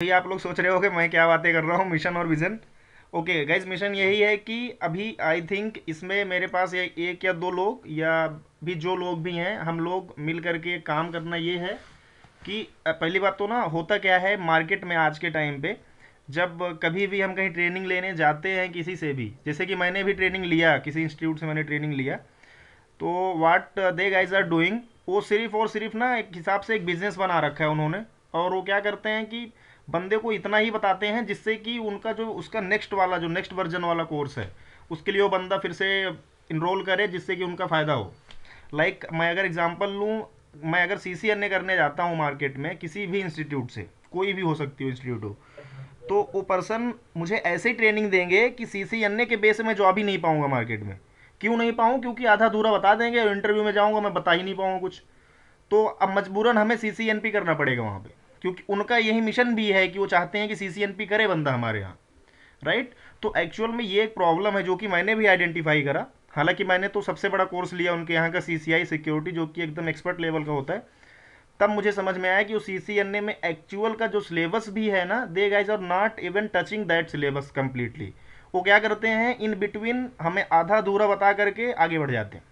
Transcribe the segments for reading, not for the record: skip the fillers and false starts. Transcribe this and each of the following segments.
भैया आप लोग सोच रहे हो कि मैं क्या बातें कर रहा हूँ, मिशन और विज़न। ओके गाइज, मिशन यही है कि अभी आई थिंक इसमें मेरे पास एक या दो लोग, या भी जो लोग भी हैं, हम लोग मिल करके काम करना ये है कि पहली बात तो ना, होता क्या है मार्केट में आज के टाइम पे, जब कभी भी हम कहीं ट्रेनिंग लेने जाते हैं किसी से भी, जैसे कि मैंने भी ट्रेनिंग लिया, किसी इंस्टीट्यूट से मैंने ट्रेनिंग लिया, तो वाट दे गाइज आर डूइंग, वो सिर्फ और सिर्फ ना एक हिसाब से एक बिजनेस बना रखा है उन्होंने। और वो क्या करते हैं कि बंदे को इतना ही बताते हैं जिससे कि उनका जो उसका नेक्स्ट वाला जो नेक्स्ट वर्जन वाला कोर्स है, उसके लिए वो बंदा फिर से इनरोल करे, जिससे कि उनका फ़ायदा हो। मैं अगर एग्जांपल लूँ, मैं अगर सी सी एन ए करने जाता हूँ मार्केट में किसी भी इंस्टीट्यूट से, कोई भी हो सकती हो इंस्टीट्यूट हो, तो वो पर्सन मुझे ऐसे ट्रेनिंग देंगे कि सी सी एन ए के बेस में जॉब ही नहीं पाऊंगा मार्केट में। क्यों नहीं पाऊँ? क्योंकि आधा अधूरा बता देंगे और इंटरव्यू में जाऊंगा मैं बता ही नहीं पाऊंगा कुछ। तो अब मजबूरन हमें सी सी एन पी करना पड़ेगा वहाँ पे, क्योंकि उनका यही मिशन भी है कि वो चाहते हैं कि सी सी एन पी करे बंदा हमारे यहाँ। राइट। तो एक्चुअल में ये एक प्रॉब्लम है जो कि मैंने भी आइडेंटिफाई करा। हालांकि मैंने तो सबसे बड़ा कोर्स लिया उनके यहाँ का, सी सी आई सिक्योरिटी, जो कि एकदम एक्सपर्ट लेवल का होता है। तब मुझे समझ में आया कि वो सी सी एन ए में एक्चुअल का जो सिलेबस भी है ना, they guys are not even touching that syllabus completely. वो क्या करते हैं, इन बिटवीन हमें आधा अधूरा बता करके आगे बढ़ जाते हैं।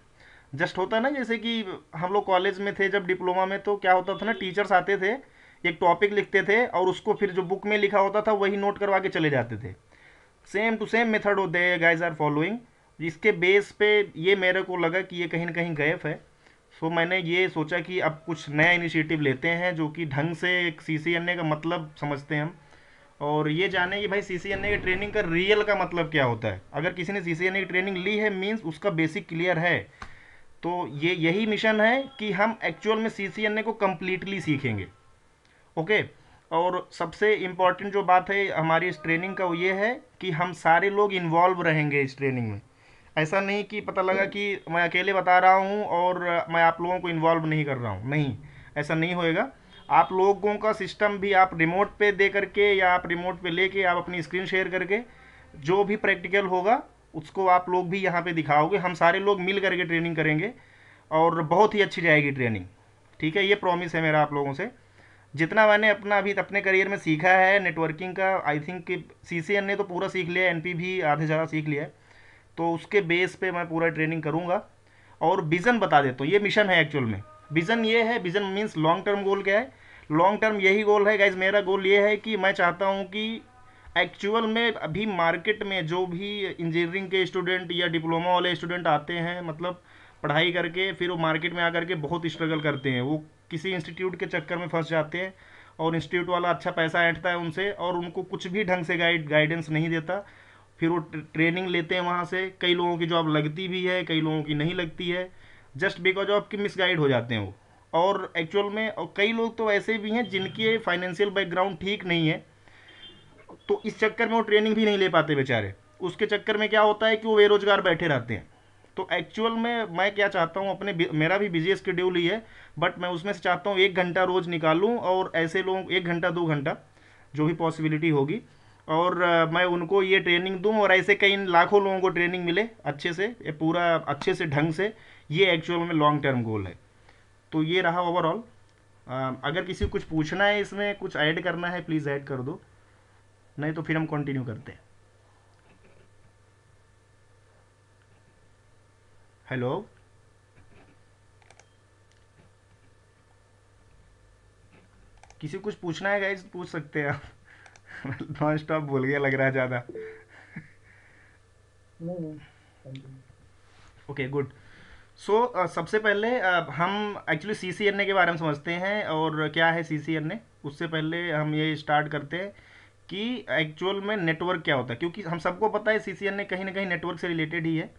जस्ट होता है ना, जैसे कि हम लोग कॉलेज में थे जब डिप्लोमा में, तो क्या होता था ना, टीचर्स आते थे, एक टॉपिक लिखते थे और उसको फिर जो बुक में लिखा होता था वही नोट करवा के चले जाते थे। Same to same method they guys are following. जिसके बेस पे ये मेरे को लगा कि ये कहीं ना कहीं गैप है। सो मैंने ये सोचा कि अब कुछ नया इनिशिएटिव लेते हैं जो कि ढंग से एक सी सी एन ए का मतलब समझते हैं हम, और ये जाने कि भाई सी सी एन ए की ट्रेनिंग का रियल का मतलब क्या होता है। अगर किसी ने सी सी एन ए की ट्रेनिंग ली है मीन्स उसका बेसिक क्लियर है। तो ये यही मिशन है कि हम एक्चुअल में सी सी एन ए को कम्प्लीटली सीखेंगे। ओके। और सबसे इम्पॉर्टेंट जो बात है हमारी इस ट्रेनिंग का वो ये है कि हम सारे लोग इन्वॉल्व रहेंगे इस ट्रेनिंग में। ऐसा नहीं कि पता लगा कि मैं अकेले बता रहा हूँ और मैं आप लोगों को इन्वॉल्व नहीं कर रहा हूँ, नहीं, ऐसा नहीं होएगा। आप लोगों का सिस्टम भी आप रिमोट पे दे करके, या आप रिमोट पे लेके आप अपनी स्क्रीन शेयर करके जो भी प्रैक्टिकल होगा उसको आप लोग भी यहाँ पे दिखाओगे। हम सारे लोग मिल करके ट्रेनिंग करेंगे और बहुत ही अच्छी जाएगी ट्रेनिंग। ठीक है, ये प्रॉमिस है मेरा आप लोगों से। जितना मैंने अपना अभी अपने करियर में सीखा है नेटवर्किंग का, आई थिंक कि सी सी एन ने तो पूरा सीख लिया, एन पी भी आधे ज़्यादा सीख लिया है। तो उसके बेस पे मैं पूरा ट्रेनिंग करूँगा। और विज़न बता देता हूँ, ये मिशन है एक्चुअल में। विज़न ये है, vision means long term goal क्या है। लॉन्ग टर्म यही गोल है गाइज, मेरा गोल ये है कि मैं चाहता हूँ कि एक्चुअल में अभी मार्केट में जो भी इंजीनियरिंग के स्टूडेंट या डिप्लोमा वाले स्टूडेंट आते हैं, मतलब पढ़ाई करके फिर वो मार्केट में आकर के बहुत स्ट्रगल करते हैं, वो किसी इंस्टीट्यूट के चक्कर में फंस जाते हैं और इंस्टीट्यूट वाला अच्छा पैसा ऐंठता है उनसे और उनको कुछ भी ढंग से गाइडेंस नहीं देता। फिर वो ट्रेनिंग लेते हैं वहाँ से, कई लोगों की जॉब लगती भी है, कई लोगों की नहीं लगती है, जस्ट बिकॉज ऑफ कि मिसगाइड हो जाते हैं वो। और एक्चुअल में और कई लोग तो ऐसे भी हैं जिनकी फाइनेंशियल बैकग्राउंड ठीक नहीं है, तो इस चक्कर में वो ट्रेनिंग भी नहीं ले पाते बेचारे। उसके चक्कर में क्या होता है कि वो बेरोजगार बैठे रहते हैं। तो एक्चुअल में मैं क्या चाहता हूँ, अपने मेरा भी बिजी शेड्यूल ही है, बट मैं उसमें से चाहता हूँ 1 घंटा रोज निकालूँ और ऐसे लोगों 1 घंटा 2 घंटा जो भी पॉसिबिलिटी होगी, और मैं उनको ये ट्रेनिंग दूं और ऐसे कई लाखों लोगों को ट्रेनिंग मिले अच्छे से, ये पूरा अच्छे से ढंग से। ये एक्चुअल में लॉन्ग टर्म गोल है। तो ये रहा ओवरऑल। अगर किसी को कुछ पूछना है, इसमें कुछ ऐड करना है, प्लीज़ ऐड कर दो, नहीं तो फिर हम कंटिन्यू करते हैं। हेलो। किसी को कुछ पूछना है गाइज, पूछ सकते हैं आप। नॉन स्टॉप बोल गया लग रहा है ज़्यादा। नहीं नहीं, कंटिन्यू। Okay good. सो सबसे पहले हम actually see C N A के बारे में समझते हैं और क्या है सी सी एन ए। उससे पहले हम ये स्टार्ट करते हैं कि एक्चुअल में नेटवर्क क्या होता है, क्योंकि हम सबको पता है सी सी एन ए कहीं ना कहीं नेटवर्क से रिलेटेड ही है।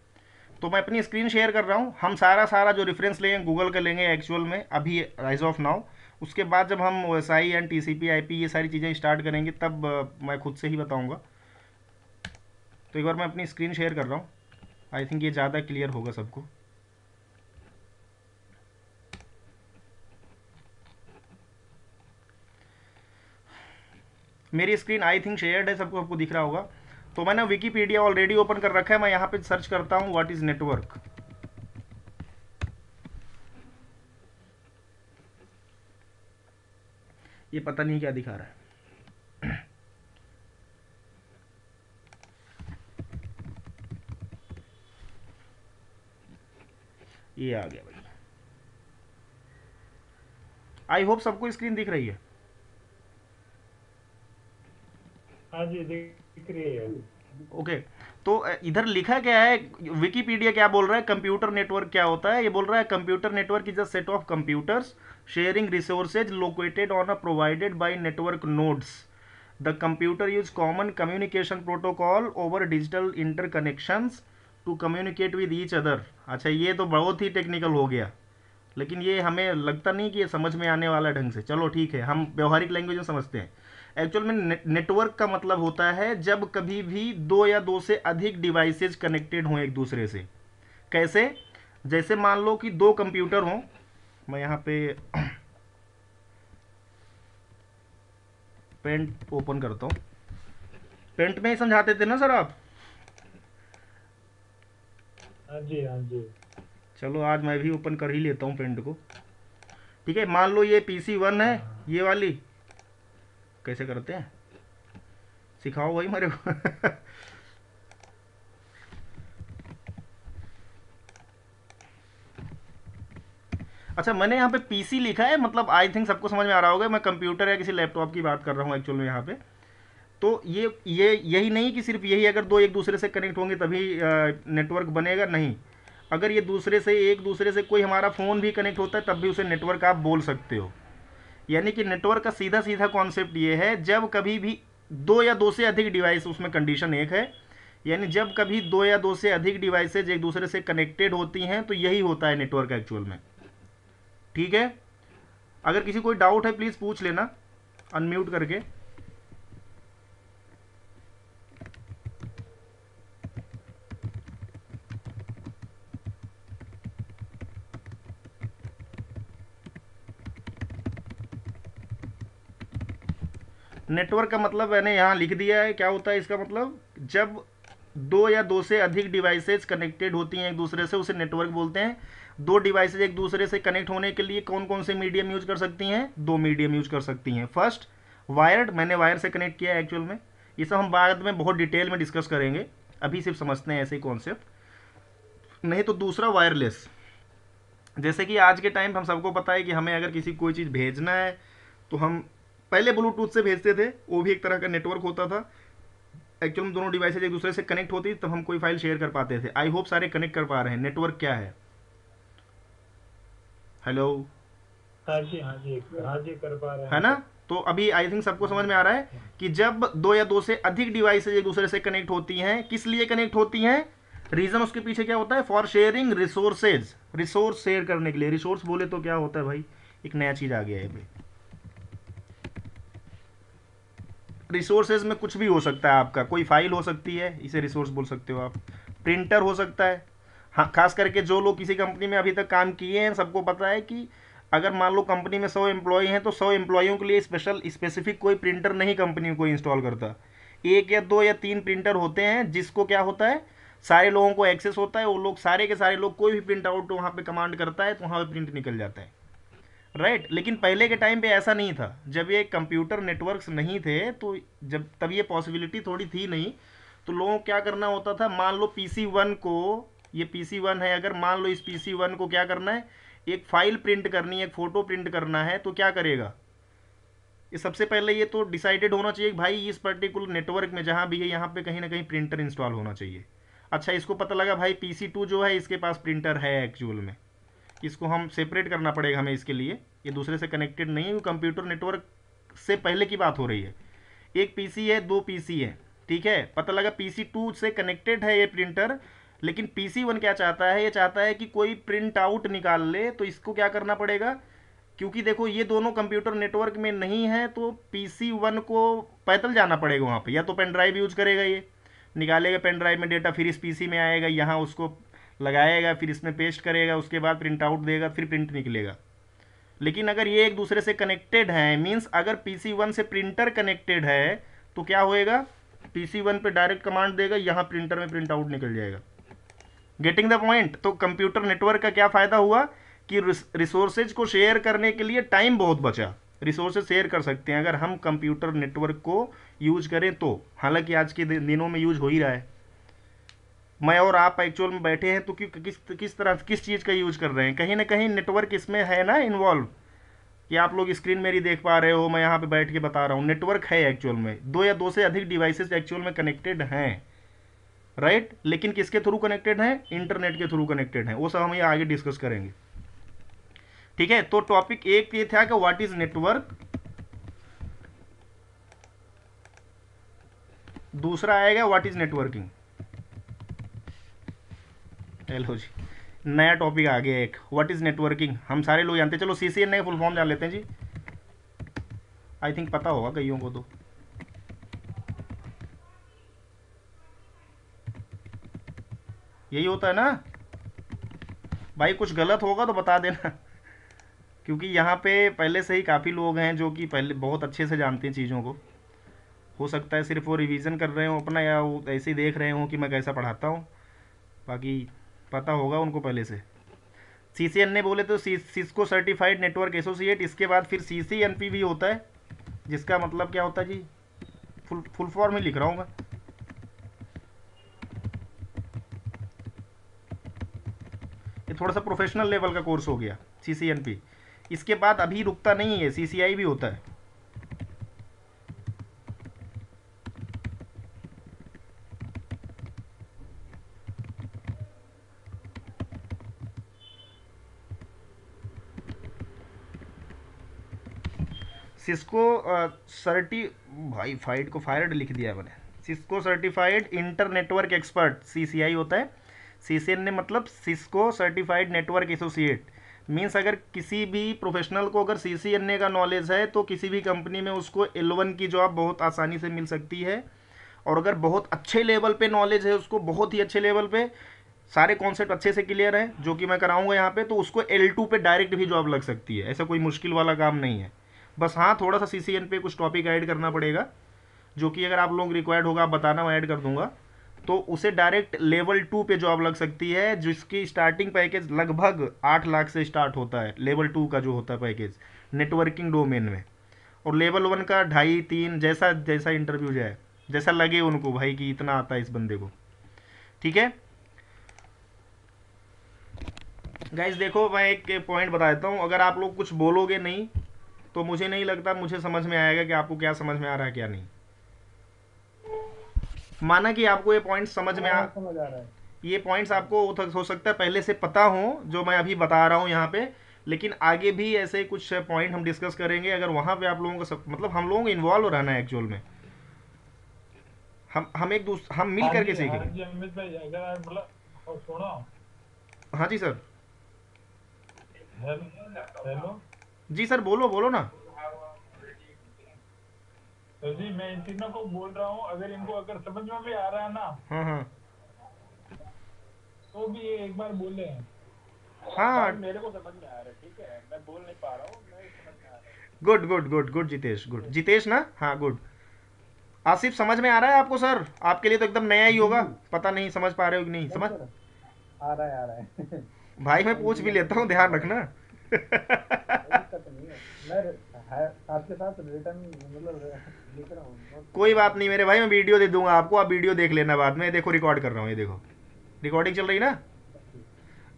तो मैं अपनी स्क्रीन शेयर कर रहा हूँ, हम सारा सारा जो रेफरेंस लेंगे गूगल का लेंगे एक्चुअल में अभी एज ऑफ नाउ। उसके बाद जब हम O S I and T C P I P ये सारी चीज़ें स्टार्ट करेंगे तब मैं खुद से ही बताऊँगा। तो एक बार मैं अपनी स्क्रीन शेयर कर रहा हूँ, आई थिंक ये ज़्यादा क्लियर होगा सबको। मेरी स्क्रीन आई थिंक शेयर्ड है, सबको आपको दिख रहा होगा। तो मैंने विकीपीडिया ऑलरेडी ओपन कर रखा है, मैं यहाँ पे सर्च करता हूँ व्हाट इज़ नेटवर्क। ये पता नहीं क्या दिखा रहा है। ये आ गया भाई। आई होप सबको स्क्रीन दिख रही है। हाँ जी, दिख रही है। ओके। तो इधर लिखा क्या है, विकीपीडिया क्या बोल रहा है, कंप्यूटर नेटवर्क क्या होता है, ये बोल रहा है computer network is a set of computers sharing resources located on a provided by network nodes. The computer use common communication protocol over digital interconnections to communicate with each other. अच्छा, ये तो बहुत ही टेक्निकल हो गया, लेकिन ये हमें लगता नहीं कि ये समझ में आने वाला ढंग से। चलो ठीक है, हम व्यवहारिक लैंग्वेज में समझते हैं। एक्चुअल में नेटवर्क का मतलब होता है जब कभी भी दो या दो से अधिक डिवाइसेज कनेक्टेड हों एक दूसरे से। कैसे? जैसे मान लो कि दो कंप्यूटर हों, मैं यहाँ पे पेंट ओपन करता हूँ। पेंट में ही समझाते थे ना सर आप? हाँ जी, हाँ जी। चलो आज मैं भी ओपन कर ही लेता हूँ पेंट को। ठीक है, मान लो ये PC1 है, हाँ ये वाली। कैसे करते हैं, सिखाओ भाई मेरे को। अच्छा, मैंने यहाँ पे PC लिखा है, मतलब आई थिंक सबको समझ में आ रहा होगा मैं कंप्यूटर या किसी लैपटॉप की बात कर रहा हूँ एक्चुअल में यहाँ पे। तो ये यही नहीं कि सिर्फ यही अगर दो एक दूसरे से कनेक्ट होंगे तभी नेटवर्क बनेगा, नहीं। अगर ये दूसरे से एक दूसरे से कोई हमारा फ़ोन भी कनेक्ट होता है तब भी उसे नेटवर्क आप बोल सकते हो। यानी कि नेटवर्क का सीधा सीधा कॉन्सेप्ट ये है, जब कभी भी दो या दो से अधिक डिवाइस, उसमें कंडीशन एक है, यानी जब कभी दो या दो से अधिक डिवाइसेज एक दूसरे से कनेक्टेड होती हैं तो यही होता है नेटवर्क एक्चुअल में। ठीक है, अगर किसी कोई डाउट है प्लीज़ पूछ लेना अनम्यूट करके। नेटवर्क का मतलब मैंने यहाँ लिख दिया है, क्या होता है इसका मतलब, जब दो या दो से अधिक डिवाइसेज कनेक्टेड होती हैं एक दूसरे से उसे नेटवर्क बोलते हैं। दो डिवाइसेज एक दूसरे से कनेक्ट होने के लिए कौन कौन से मीडियम यूज कर सकती हैं? दो मीडियम यूज कर सकती हैं। फर्स्ट वायर्ड, मैंने वायर से कनेक्ट किया है एक्चुअल में। ये सब हम बाद में बहुत डिटेल में डिस्कस करेंगे, अभी सिर्फ समझते हैं ऐसे ही कॉन्सेप्ट। नहीं तो दूसरा वायरलेस। जैसे कि आज के टाइम हम सबको पता है कि हमें अगर किसी कोई चीज़ भेजना है तो हम पहले ब्लूटूथ से भेजते थे, वो भी एक तरह का नेटवर्क होता था। एक्चुअल में दोनों डिवाइसेज एक दूसरे से कनेक्ट होती तब हम कोई फाइल शेयर कर पाते थे। आई होप सारे कनेक्ट कर पा रहे हैं। नेटवर्क क्या है? हेलो? हाँ जी, हाँ जी, हाँ जी, कर पा रहे है हैं ना? सर। तो अभी आई थिंक सबको हाँ समझ में जी, आ रहा है हाँ। कि जब दो या दो से अधिक डिवाइसेज एक दूसरे से कनेक्ट होती हैं, किस लिए कनेक्ट होती हैं? रीजन उसके पीछे क्या होता है? For sharing resources, resource share करने के लिए। रिसोर्स बोले तो क्या होता है भाई, एक नया चीज आ गया है भाई। रिसोर्सेज में कुछ भी हो सकता है, आपका कोई फाइल हो सकती है, इसे रिसोर्स बोल सकते हो आप। प्रिंटर हो सकता है। हाँ, खास करके जो लोग किसी कंपनी में अभी तक काम किए हैं सबको पता है कि अगर मान लो कंपनी में 100 एम्प्लॉय हैं तो 100 एम्प्लॉयों के लिए स्पेशल स्पेसिफिक कोई प्रिंटर नहीं कंपनी को इंस्टॉल करता। एक या दो या तीन प्रिंटर होते हैं जिसको क्या होता है, सारे लोगों को एक्सेस होता है। वो लोग सारे के सारे लोग, कोई भी प्रिंट आउट वहाँ पे कमांड करता है तो वहाँ पे प्रिंट निकल जाता है। राइट, लेकिन पहले के टाइम पे ऐसा नहीं था। जब ये कंप्यूटर नेटवर्क्स नहीं थे तो जब तब ये पॉसिबिलिटी थोड़ी थी नहीं, तो लोगों को क्या करना होता था, मान लो PC1 को, ये PC1 है, अगर मान लो इस PC1 को क्या करना है, एक फाइल प्रिंट करनी है, एक फ़ोटो प्रिंट करना है, तो क्या करेगा? ये सबसे पहले ये तो डिसाइडेड होना चाहिए कि भाई इस पर्टिकुलर नेटवर्क में जहाँ भी है यहाँ पे कहीं ना कहीं प्रिंटर इंस्टॉल होना चाहिए। अच्छा, इसको पता लगा भाई PC2 जो है इसके पास प्रिंटर है एक्चुअल में, इसको हम सेपरेट करना पड़ेगा हमें इसके लिए। ये दूसरे से कनेक्टेड नहीं है, कंप्यूटर नेटवर्क से पहले की बात हो रही है। एक पीसी है, दो पीसी है, ठीक है, पता लगा PC2 से कनेक्टेड है ये प्रिंटर। लेकिन PC1 क्या चाहता है, ये चाहता है कि कोई प्रिंट आउट निकाल ले, तो इसको क्या करना पड़ेगा, क्योंकि देखो ये दोनों कंप्यूटर नेटवर्क में नहीं है तो PC1 को पैदल जाना पड़ेगा वहाँ पे, या तो पेन ड्राइव यूज करेगा, ये निकालेगा पेन ड्राइव में डेटा, फिर इस PC में आएगा, यहाँ उसको लगाएगा, फिर इसमें पेस्ट करेगा, उसके बाद प्रिंट आउट देगा, फिर प्रिंट निकलेगा। लेकिन अगर ये एक दूसरे से कनेक्टेड है, मीन्स अगर PC1 से प्रिंटर कनेक्टेड है तो क्या होएगा, PC1 पे डायरेक्ट कमांड देगा, यहाँ प्रिंटर में प्रिंट आउट निकल जाएगा। Getting the point? तो कंप्यूटर नेटवर्क का क्या फ़ायदा हुआ कि रिसोर्सेज को शेयर करने के लिए टाइम बहुत बचा। रिसोर्सेज शेयर कर सकते हैं अगर हम कंप्यूटर नेटवर्क को यूज करें तो, हालांकि आज के दिनों में यूज हो ही रहा है। मैं और आप एक्चुअल में बैठे हैं तो क्यों किस किस तरह किस चीज़ का यूज कर रहे हैं, कहीं ना कहीं नेटवर्क इसमें है ना इन्वॉल्व, कि आप लोग स्क्रीन मेरी देख पा रहे हो, मैं यहाँ पे बैठ के बता रहा हूँ, नेटवर्क है एक्चुअल में, दो या दो से अधिक डिवाइसेस एक्चुअल में कनेक्टेड हैं, राइट। लेकिन किसके थ्रू कनेक्टेड हैं, इंटरनेट के थ्रू कनेक्टेड हैं, वो सब हम ये आगे डिस्कस करेंगे। ठीक है, तो टॉपिक एक ये था कि व्हाट इज नेटवर्क, दूसरा आएगा व्हाट इज नेटवर्किंग। हेलो जी, नया टॉपिक आ गया एक, व्हाट इज नेटवर्किंग, हम सारे लोग जानते हैं। चलो सीसीएन का फुल फॉर्म जान लेते हैं जी, आई थिंक पता होगा कईयों को तो। यही होता है ना भाई, कुछ गलत होगा तो बता देना, क्योंकि यहाँ पे पहले से ही काफ़ी लोग हैं जो कि पहले बहुत अच्छे से जानते हैं चीज़ों को। हो सकता है सिर्फ वो रिवीजन कर रहे हो अपना, या वो ऐसे ही देख रहे हो कि मैं कैसा पढ़ाता हूँ, बाकी पता होगा उनको पहले से। सीसीएन ने बोले तो सिस्को सर्टिफाइड नेटवर्क एसोसिएट, इसके बाद फिर सीसीएनपी भी होता है, जिसका मतलब क्या होता है जी, फुल फॉर्म ही लिख रहा हूँ मैं। ये थोड़ा सा प्रोफेशनल लेवल का कोर्स हो गया सीसीएनपी। इसके बाद अभी रुकता नहीं है, सीसीआई भी होता है। सिस्को सर्टी भाई फाइड को फायर्ड लिख दिया मैंने, Cisco certified inter network expert CCI होता है। सीसीएन ने मतलब Cisco certified network associate, means अगर किसी भी प्रोफेशनल को अगर सीसीएनए का नॉलेज है तो किसी भी कंपनी में उसको L1 की जॉब बहुत आसानी से मिल सकती है। और अगर बहुत अच्छे लेवल पे नॉलेज है उसको, बहुत ही अच्छे लेवल पे सारे कॉन्सेप्ट अच्छे से क्लियर है जो कि मैं कराऊंगा यहाँ पे, तो उसको L2 पे डायरेक्ट भी जॉब लग सकती है, ऐसा कोई मुश्किल वाला काम नहीं है। बस हाँ, थोड़ा सा सीसीएन पे कुछ टॉपिक ऐड करना पड़ेगा, जो कि अगर आप लोग रिक्वायर्ड होगा आप बताना, मैं ऐड कर दूंगा। तो उसे डायरेक्ट लेवल 2 पे जॉब लग सकती है, जिसकी स्टार्टिंग पैकेज लगभग 8 लाख से स्टार्ट होता है, लेवल 2 का जो होता है पैकेज नेटवर्किंग डोमेन में। और लेवल 1 का 2.5-3, जैसा जैसा इंटरव्यू जाए, जैसा लगे उनको भाई कि इतना आता है इस बंदे को। ठीक है गाइज, देखो मैं एक पॉइंट बता देता हूँ, अगर आप लोग कुछ बोलोगे नहीं तो मुझे नहीं लगता मुझे समझ में आएगा कि आपको क्या समझ में आ रहा है क्या नहीं। माना कि आपको ये पॉइंट्स समझ में हाँ समझ आ रहा है। ये पॉइंट्स आपको हो सकता है पहले से पता हो जो मैं अभी बता रहा हूँ यहाँ पे, लेकिन आगे भी ऐसे कुछ पॉइंट हम डिस्कस करेंगे। अगर वहाँ पे आप लोगों को मतलब हम लोगों को इन्वॉल्व रहना है एक्चुअल में, हम मिल करके हाँ सीखेंगे। जी अमित भाई, अगर आप मतलब सुनो। हाँ जी सर। Hello hello. जी सर, बोलो बोलो ना। तो जी मैं इन तीनों को बोल रहा हूँ, अगर इनको अगर समझ में भी आ रहा है ना, हाँ हाँ तो भी ये एक बार बोले हैं। हाँ। भाई मेरे को समझ में आ रहा है, ठीक है, मैं बोल नहीं पा रहा हूँ, मैं समझ में आ रहा है। Good good good good Jitesh, good Jitesh ना, हाँ गुड। आसिफ समझ में आ रहा है आपको सर? आपके लिए तो एकदम नया ही जी होगा, जी। पता नहीं समझ पा रहे हो कि नहीं नहीं समझ। सर, आ रहा है आ रहा है। भाई मैं हाँ पूछ जी भी अमित लेता भाई हूँ, ध्यान समझ रहा रखना। हूँ। कोई दिक्कत नहीं है, मैं आपके साथ रिटर्न मतलब लिख रहा हूँ, नोट कोई कर बात रहा नहीं मेरे भाई, मैं वीडियो दे दूंगा आपको, आप वीडियो देख लेना बाद में। देखो रिकॉर्ड कर रहा हूँ, ये देखो रिकॉर्डिंग चल रही ना। हूँ।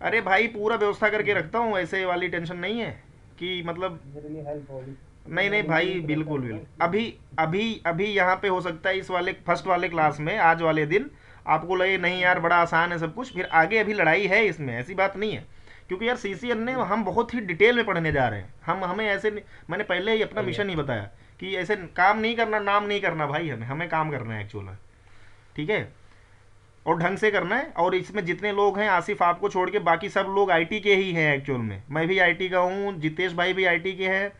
अरे भाई पूरा व्यवस्था करके जी रखता हूँ, ऐसे वाली टेंशन नहीं है कि मतलब। मेरे लिए हेल्प होगी, क्योंकि नहीं मैं नहीं वीडियो भाई, भी तो देखता बिल्कुल हूँ ना बिल्कुल। इसलिए। अभी अभी अभी यहाँ पे हो सकता है इस वाले फर्स्ट वाले क्लास में, आज वाले दिन आपको लगे नहीं यार बड़ा आसान है सब कुछ, फिर आगे अभी लड़ाई है इसमें, ऐसी बात नहीं है। क्योंकि यार सीसीएन ने जी हम बहुत ही डिटेल में पढ़ने जा रहे हैं, हम हमें ऐसे मैंने पहले ही अपना सही है। मिशन ही बताया कि ऐसे काम नहीं करना, नाम नहीं करना भाई, हमें हमें काम करना है एक्चुअल में। ठीक है, और ढंग से करना है। और इसमें जितने लोग हैं, आसिफ आपको छोड़ के बाकी सब लोग आईटी के ही हैं एक्चुअल में, मैं भी आईटी का हूँ, जितेश भाई भी आईटी के हैं,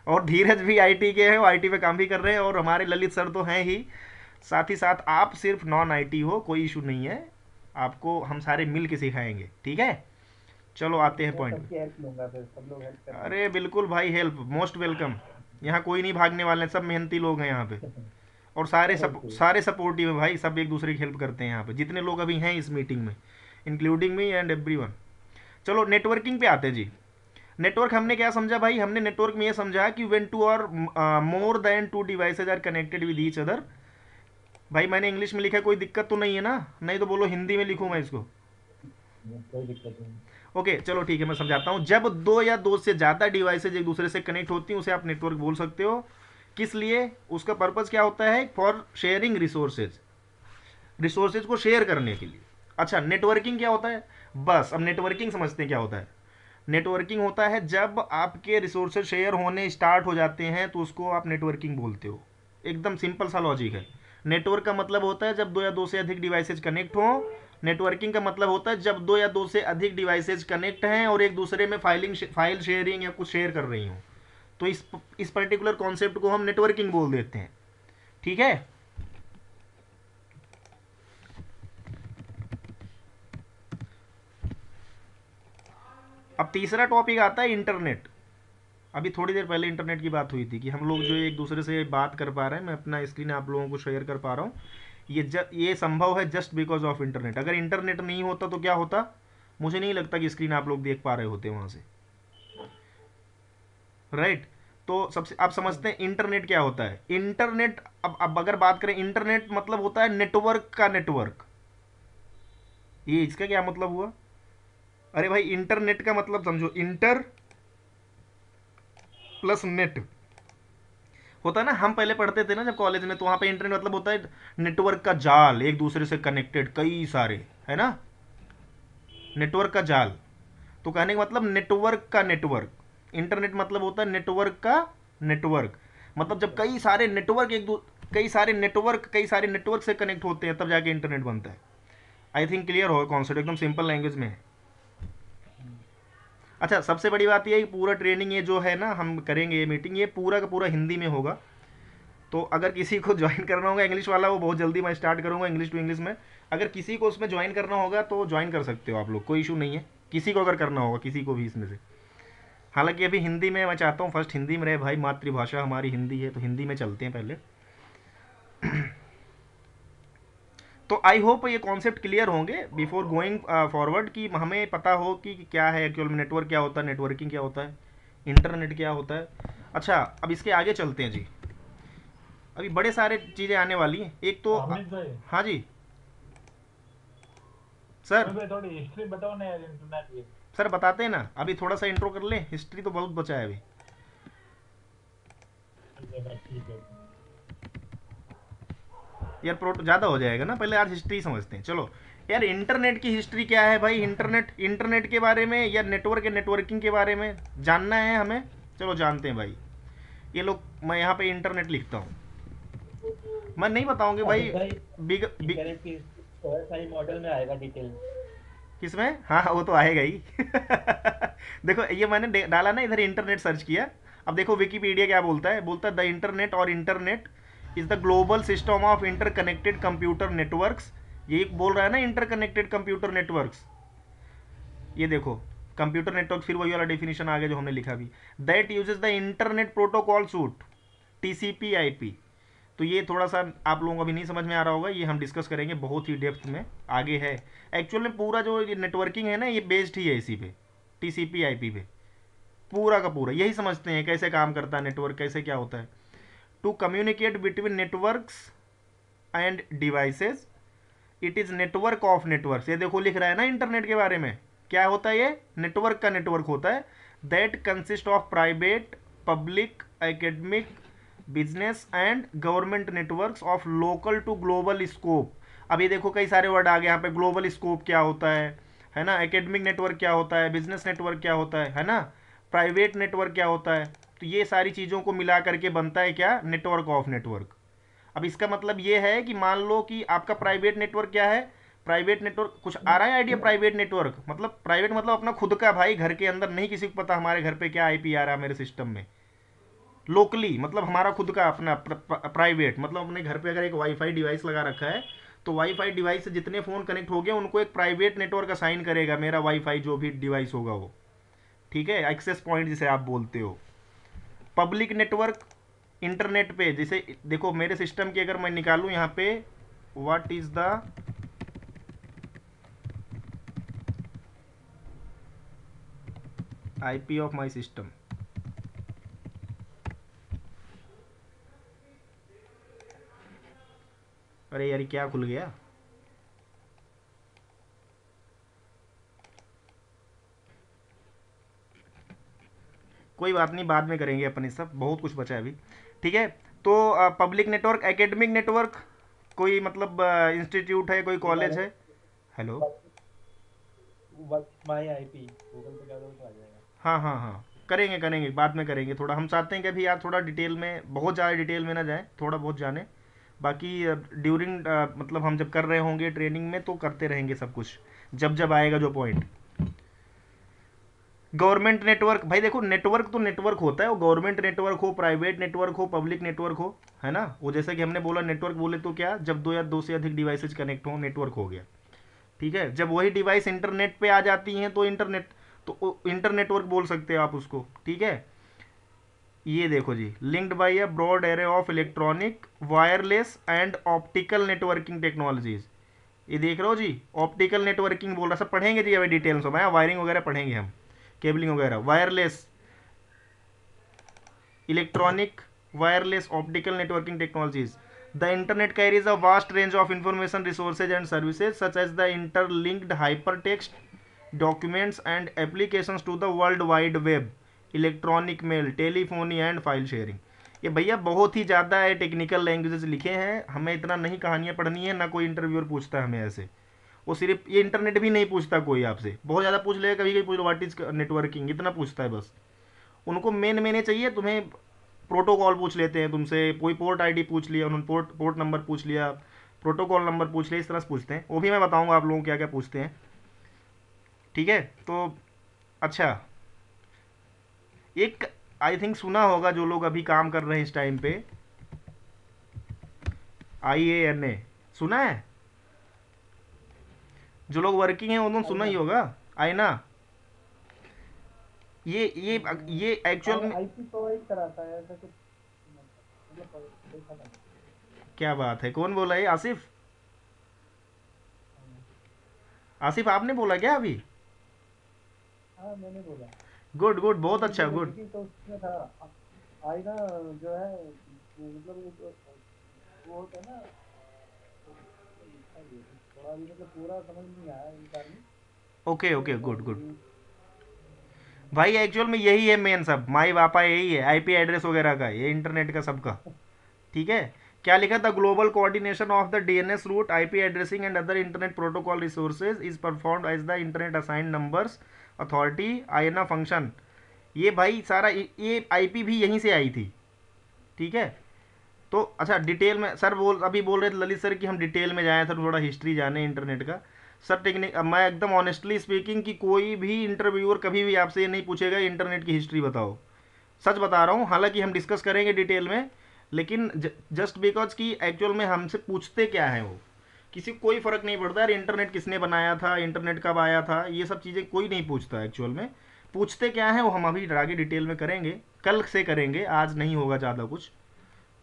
और धीरज भी आईटी के हैं, वो आईटी पे काम भी कर रहे हैं, और हमारे ललित सर तो हैं ही। साथ ही साथ आप सिर्फ नॉन आईटी हो, कोई इशू नहीं है, आपको हम सारे मिल के सिखाएंगे। ठीक है, चलो आते हैं मैं पॉइंट सबकी हेल्प लूंगा, फिर सब लोग हेल्प पे। करेंगे। अरे बिल्कुल भाई, हेल्प मोस्ट वेलकम। यहाँ कोई नहीं भागने वाले हैं, सब मेहनती लोग हैं यहाँ पे। और ओके। सारे सपोर्टिव है भाई, सब एक दूसरे की हेल्प करते हैं यहाँ पे, जितने लोग अभी हैं इस मीटिंग में, इंक्लूडिंग मी एंड एवरीवन। चलो नेटवर्किंग पे आते हैं जी। नेटवर्क हमने क्या समझा भाई, हमने नेटवर्क में ये समझा कि व्हेन टू और more than two devices are connected with each other, भाई मैंने इंग्लिश में लिखा है, कोई दिक्कत तो नहीं है ना? नहीं तो बोलो हिंदी में लिखूँ मैं इसको। कोई दिक्कत नहीं। ओके चलो ठीक है, मैं समझाता हूँ। जब दो या दो से ज़्यादा डिवाइसेज एक दूसरे से कनेक्ट होती हैं उसे आप नेटवर्क बोल सकते हो। किस लिए? उसका पर्पज़ क्या होता है? फॉर शेयरिंग रिसोर्सेज, रिसोर्सेज को शेयर करने के लिए। अच्छा, नेटवर्किंग क्या होता है? बस अब नेटवर्किंग समझते हैं क्या होता है। नेटवर्किंग होता है जब आपके रिसोर्सेज शेयर होने स्टार्ट हो जाते हैं तो उसको आप नेटवर्किंग बोलते हो। एकदम सिंपल सा लॉजिक है। नेटवर्क का मतलब होता है जब दो या दो से अधिक डिवाइसेज कनेक्ट हों। नेटवर्किंग का मतलब होता है जब दो या दो से अधिक डिवाइसेज कनेक्ट हैं और एक दूसरे में फाइल शेयरिंग या कुछ शेयर कर रही हूँ। तो इस पर्टिकुलर कॉन्सेप्ट को हम नेटवर्किंग बोल देते हैं। ठीक है। अब तीसरा टॉपिक आता है इंटरनेट। अभी थोड़ी देर पहले इंटरनेट की बात हुई थी कि हम लोग जो एक दूसरे से बात कर पा रहे हैं, मैं अपना स्क्रीन आप लोगों को शेयर कर पा रहा हूँ। ये संभव है जस्ट बिकॉज ऑफ इंटरनेट। अगर इंटरनेट नहीं होता तो क्या होता? मुझे नहीं लगता कि स्क्रीन आप लोग देख पा रहे होते वहाँ से। राइट। तो सबसे आप समझते हैं इंटरनेट क्या होता है? इंटरनेट, अब अगर बात करें, इंटरनेट मतलब होता है नेटवर्क का नेटवर्क। ये इसका क्या मतलब हुआ? अरे भाई इंटरनेट का मतलब समझो, इंटर प्लस नेट होता है ना। हम पहले पढ़ते थे ना जब कॉलेज में, तो वहाँ पे इंटरनेट मतलब होता है नेटवर्क का जाल, एक दूसरे से कनेक्टेड कई सारे, है ना, नेटवर्क का जाल। तो कहने का मतलब नेटवर्क का नेटवर्क। इंटरनेट मतलब होता है नेटवर्क का नेटवर्क। मतलब जब कई सारे नेटवर्क कई सारे नेटवर्क से कनेक्ट होते हैं तब जाके इंटरनेट बनता है। आई थिंक क्लियर हो कॉन्सेप्ट, एकदम सिंपल लैंग्वेज में है। अच्छा, सबसे बड़ी बात यह है कि पूरा ट्रेनिंग ये जो है ना हम करेंगे, ये मीटिंग, ये पूरा का पूरा हिंदी में होगा। तो अगर किसी को ज्वाइन करना होगा इंग्लिश वाला, वो बहुत जल्दी मैं स्टार्ट करूंगा इंग्लिश टू इंग्लिश में। अगर किसी को उसमें ज्वाइन करना होगा तो ज्वाइन कर सकते हो आप लोग, कोई इशू नहीं है। किसी को अगर करना होगा, किसी को भी इसमें से। हालांकि अभी हिंदी में मैं चाहता हूँ फर्स्ट हिंदी में रहे भाई, मातृभाषा हमारी हिंदी है तो हिंदी में चलते हैं पहले। तो आई होप ये कॉन्सेप्ट क्लियर होंगे बिफोर गोइंग फॉरवर्ड, कि हमें पता हो कि क्या है एक्चुअल में नेटवर्क क्या होता है, नेटवर्किंग क्या होता है, इंटरनेट क्या होता है। अच्छा, अब इसके आगे चलते हैं जी। अभी बड़े सारे चीज़ें आने वाली हैं। एक तो अमित भाई, हाँ जी सर। अमित भाई थोड़ी हिस्ट्री बताओ ना यार इंटरनेट की। सर बताते हैं ना, अभी थोड़ा सा इंट्रो कर लें, हिस्ट्री तो बहुत बचा है अभी। ठीक है भाई, ठीक है। यार प्रोट ज़्यादा हो जाएगा ना, पहले आज हिस्ट्री समझते हैं चलो। यार इंटरनेट की हिस्ट्री क्या है भाई? इंटरनेट के बारे में या नेटवर्क या नेटवर्किंग के बारे में जानना है हमें। चलो जानते हैं भाई। ये लोग, मैं यहाँ पे इंटरनेट लिखता हूँ, मैं नहीं बताऊंगे भाई। अमित भाई, बिग बिग इंटरनेट की तो सही मॉडल में आएगा डिटेल। किसमें? हाँ हाँ, वो तो आएगा ही। देखो ये मैंने डाला ना इधर, इंटरनेट सर्च किया। अब देखो विकीपीडिया क्या बोलता है, बोलता है द इंटरनेट और internet is the global system of interconnected computer networks. ये बोल रहा है ना, इंटरकनेक्टेड कंप्यूटर नेटवर्क्स। ये देखो, कंप्यूटर नेटवर्क, फिर वही वाला डेफिनेशन आ गया जो हमने लिखा भी, that uses the internet protocol suit, TCP IP. तो ये थोड़ा सा आप लोगों को अभी नहीं समझ में आ रहा होगा, ये हम डिस्कस करेंगे बहुत ही डेप्थ में, आगे है। एक्चुअल में पूरा जो ये नेटवर्किंग है ना, ये बेस्ड ही है इसी पे, टीसीपी आईपी पे। पूरा का पूरा यही समझते हैं कैसे काम करता है नेटवर्क, कैसे क्या होता है। To communicate between networks and devices, it is network of networks. ये देखो लिख रहा है ना इंटरनेट के बारे में, क्या होता है ये? नेटवर्क का नेटवर्क होता है। That consist of private, public, academic, business and government networks of local to global scope. अब ये देखो कई सारे वर्ड आ गए यहाँ पे। ग्लोबल स्कोप क्या होता है ना, एकेडमिक नेटवर्क क्या होता है, बिजनेस नेटवर्क क्या होता है ना, प्राइवेट नेटवर्क क्या होता है। तो ये सारी चीज़ों को मिला करके बनता है क्या? Network of network. अब इसका मतलब ये है कि मान लो कि आपका प्राइवेट नेटवर्क क्या है। प्राइवेट नेटवर्क, कुछ आ रहा है आइडिया? प्राइवेट नेटवर्क मतलब, प्राइवेट मतलब अपना खुद का भाई, घर के अंदर नहीं किसी को पता हमारे घर पे क्या आईपी आ रहा है मेरे सिस्टम में। लोकली मतलब हमारा खुद का अपना। प्राइवेट मतलब अपने घर पे अगर एक वाईफाई डिवाइस लगा रखा है, तो वाईफाई डिवाइस से जितने फ़ोन कनेक्ट हो गए उनको एक प्राइवेट नेटवर्क असाइन करेगा मेरा वाईफाई जो भी डिवाइस होगा वो। ठीक है, एक्सेस पॉइंट जिसे आप बोलते हो। पब्लिक नेटवर्क, इंटरनेट पे जैसे देखो मेरे सिस्टम की अगर मैं निकालूं यहाँ पे, what is the IP of my system, अरे यार, क्या खुल गया? कोई बात नहीं, बाद में करेंगे अपन, ये सब बहुत कुछ बचा है अभी। ठीक है। तो पब्लिक नेटवर्क, एकेडमिक नेटवर्क, कोई मतलब इंस्टीट्यूट है, कोई गूगल कॉलेज है, है? हेलो। माई आईपी गूगल पे जाओगे तो आ जाएगा। हाँ हाँ हाँ, करेंगे करेंगे, बाद में करेंगे। थोड़ा हम चाहते हैं कि अभी यार थोड़ा डिटेल में, बहुत ज़्यादा डिटेल में ना जाएं, थोड़ा बहुत जाने। बाकी ड्यूरिंग मतलब हम जब कर रहे होंगे ट्रेनिंग में तो करते रहेंगे सब कुछ, जब जब आएगा जो पॉइंट। गवर्नमेंट नेटवर्क, भाई देखो, नेटवर्क तो नेटवर्क होता है, वो गवर्नमेंट नेटवर्क हो, प्राइवेट नेटवर्क हो, पब्लिक नेटवर्क हो, है ना। वो जैसे कि हमने बोला, नेटवर्क बोले तो क्या, जब दो या दो से अधिक डिवाइसेज कनेक्ट हो, नेटवर्क हो गया। ठीक है। जब वही डिवाइस इंटरनेट पे आ जाती हैं तो इंटरनेट, तो इंटरनेटवर्क बोल सकते हो आप उसको। ठीक है। ये देखो जी, linked by a broad array of electronic, wireless and optical networking technologies. ये देख रहे हो जी, ऑप्टिकल नेटवर्किंग बोल रहा, सब पढ़ेंगे जी अभी डिटेल्स में, वायरिंग वगैरह पढ़ेंगे हम, केबलिंग वगैरह, wireless, electronic, wireless, optical networking technologies. The internet carries a vast range of information resources and services such as the interlinked hypertext, documents and applications to the world wide web, electronic mail, telephony and file sharing. ये भैया बहुत ही ज़्यादा है, technical languages लिखे हैं, हमें इतना नहीं कहानियाँ पढ़नी है, ना कोई इंटरव्यूअर पूछता है हमें ऐसे। वो सिर्फ ये इंटरनेट भी नहीं पूछता कोई आपसे, बहुत ज़्यादा पूछ लेगा, कभी कभी पूछ लो व्हाट इज नेटवर्किंग, इतना पूछता है बस। उनको मेन मेन चाहिए, तुम्हें प्रोटोकॉल पूछ लेते हैं तुमसे, कोई पोर्ट आईडी पूछ लिया उन्होंने, पोर्ट पोर्ट नंबर पूछ लिया, प्रोटोकॉल नंबर पूछ लिया, इस तरह से पूछते हैं। वो भी मैं बताऊंगा आप लोगों को क्या क्या पूछते हैं। ठीक है। तो अच्छा, एक आई थिंक सुना होगा जो लोग अभी काम कर रहे हैं इस टाइम पे, IANA, सुना है? जो लोग वर्किंग हैं उन्होंने सुना आईना, ही होगा। आईना, ये ये एक्चुअल में, आईपी प्रोवाइड कराता है ऐसा कुछ, मतलब देखा था। क्या बात है, कौन बोला है? आसिफ? हाँ आसिफ आपने बोला क्या अभी? हाँ, मैंने बोला। गुड गुड, वो बहुत अच्छा, वीडियो देखी गुड। थी तो उसमें था आईना जो है, मतलब वो होता है ना, उसमें लिखा भी है कुछ, थोड़ा भी मतलब पूरा समझ नहीं आया इंसान में, ओके तो ओके, बताओ गुड गुड। कि भाई एक्चुअल में यही है मेन, सब माई पापा यही है, आईपी एड्रेस वगैरह का, ये इंटरनेट का सबका। ठीक है। क्या लिखा था? Global coordination of the DNS root, IP addressing and other internet protocol resources is performed as the Internet Assigned Numbers Authority, IANA function. ये भाई सारा ये आईपी भी यहीं से आई थी। ठीक है। तो अच्छा, डिटेल में सर बोल, अभी बोल रहे थे ललित सर कि हम डिटेल में जाएं सर, थोड़ा हिस्ट्री जाने इंटरनेट का। सर टेक्निक, अब मैं एकदम ऑनेस्टली स्पीकिंग कि कोई भी इंटरव्यूअर कभी भी आपसे ये नहीं पूछेगा इंटरनेट की हिस्ट्री बताओ। सच बता रहा हूँ, हालांकि हम डिस्कस करेंगे डिटेल में, लेकिन जस्ट बिकॉज कि एक्चुअल में हमसे पूछते क्या है वो, किसी को कोई फर्क नहीं पड़ता यार इंटरनेट किसने बनाया था, इंटरनेट कब आया था, ये सब चीज़ें कोई नहीं पूछता एक्चुअल में। पूछते क्या है वो हम अभी आगे डिटेल में करेंगे, कल से करेंगे, आज नहीं होगा ज़्यादा कुछ।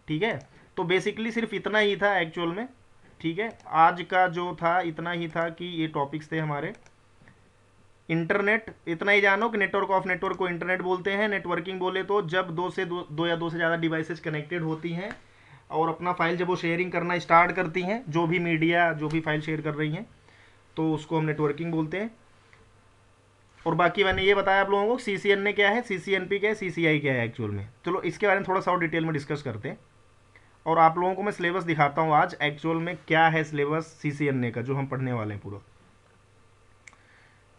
ठीक है। तो बेसिकली सिर्फ इतना ही था एक्चुअल में। ठीक है। आज का जो था इतना ही था कि ये टॉपिक्स थे हमारे। इंटरनेट इतना ही जानो कि नेटवर्क ऑफ नेटवर्क को इंटरनेट बोलते हैं। नेटवर्किंग बोले तो जब दो या दो से ज़्यादा डिवाइसेस कनेक्टेड होती हैं और अपना फाइल जब वो शेयरिंग करना स्टार्ट करती हैं, जो भी मीडिया जो भी फाइल शेयर कर रही हैं, तो उसको हम नेटवर्किंग बोलते हैं। और बाकी मैंने ये बताया आप लोगों को CCNA क्या है, CCNP क्या है, CCI क्या है एक्चुअल में। चलो इसके बारे में थोड़ा सा और डिटेल में डिस्कस करते हैं। और आप लोगों को मैं सिलेबस दिखाता हूँ आज एक्चुअल में क्या है सिलेबस CCNA का, जो हम पढ़ने वाले हैं पूरा।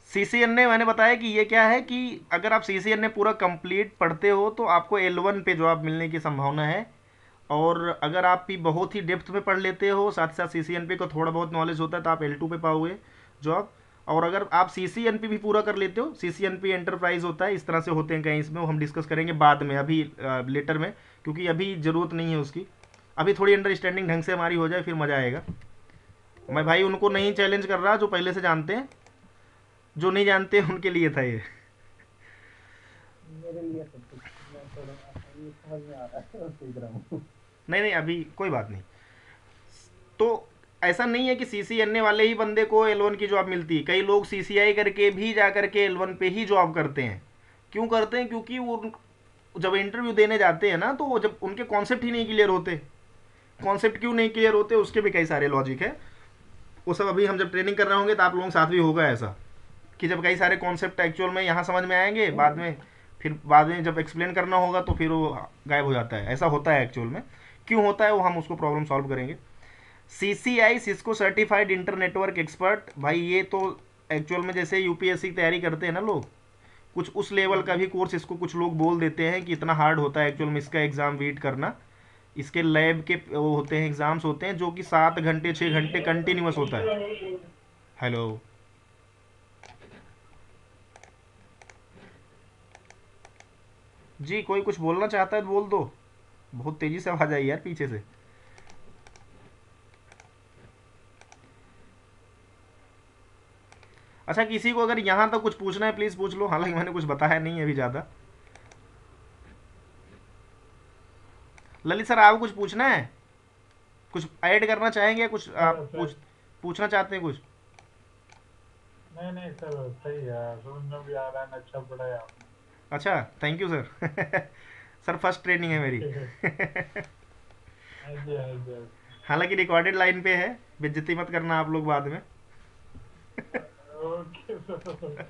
CCNA मैंने बताया कि ये क्या है, कि अगर आप CCNA पूरा कंप्लीट पढ़ते हो तो आपको L1 पे जॉब मिलने की संभावना है। और अगर आप भी बहुत ही डेप्थ में पढ़ लेते हो, साथ साथ CCNP को थोड़ा बहुत नॉलेज होता है, तो आप L2 पे पाओगे जॉब। और अगर आप CCNP भी पूरा कर लेते हो, CCNP एंटरप्राइज होता है, इस तरह से होते हैं कहीं, इसमें वो हम डिस्कस करेंगे बाद में, अभी लेटर में, क्योंकि अभी ज़रूरत नहीं है उसकी। अभी थोड़ी अंडरस्टैंडिंग ढंग से हमारी हो जाए फिर मज़ा आएगा। मैं भाई उनको नहीं चैलेंज कर रहा जो पहले से जानते हैं, जो नहीं जानते उनके लिए था ये। मेरे लिए सब कुछ, मैं थोड़ा ये समझ में आ रहा है और सीख रहा हूँ। नहीं नहीं, अभी कोई बात नहीं। तो ऐसा नहीं है कि CCNA वाले ही बंदे को L1 की जॉब मिलती है, कई लोग CCI करके भी जा करके L1 पे ही जॉब करते हैं। क्यों करते हैं? क्योंकि वो जब इंटरव्यू देने जाते हैं ना, तो वो जब उनके कॉन्सेप्ट ही नहीं क्लियर होते, कॉन्सेप्ट क्यों नहीं क्लियर होते, उसके भी कई सारे लॉजिक है। वो सब अभी हम जब ट्रेनिंग कर रहे होंगे तो आप लोगों के साथ भी होगा ऐसा, कि जब कई सारे कॉन्सेप्ट एक्चुअल में यहाँ समझ में आएंगे, बाद में फिर बाद में जब एक्सप्लेन करना होगा तो फिर वो गायब हो जाता है। ऐसा होता है एक्चुअल में, क्यों होता है वो हम उसको प्रॉब्लम सॉल्व करेंगे। CCI Cisco certified inter network expert, भाई ये तो एक्चुअल में जैसे यूपीएससी की तैयारी करते हैं ना लोग, कुछ उस लेवल का भी कोर्स इसको कुछ लोग बोल देते हैं कि इतना हार्ड होता है एक्चुअल में इसका एग्ज़ाम वेट करना। इसके लैब के वो होते हैं, एग्ज़ाम्स होते हैं जो कि 7 घंटे 6 घंटे कंटिन्यूस होता है। हेलो। जी कोई कुछ बोलना चाहता है तो बोल दो, बहुत तेज़ी से आवाज़ आई यार पीछे से। अच्छा, किसी को अगर यहाँ तक कुछ पूछना है प्लीज़ पूछ लो, हालांकि मैंने कुछ बताया नहीं है अभी ज़्यादा। ललित सर आपको कुछ पूछना है, कुछ ऐड करना चाहेंगे, कुछ आप सर पूछ सर पूछना चाहते हैं कुछ? नहीं नहीं सर, सही है, समझ में भी आ रहा है, अच्छा पढ़ाया आपने। अच्छा, thank you sir. Sir first training है मेरी। हाँ जी हाँ जी हाँ हालांकि रिकॉर्डेड लाइन पे है, बेइज्जती मत करना आप लोग बाद में। जी। Okay sir.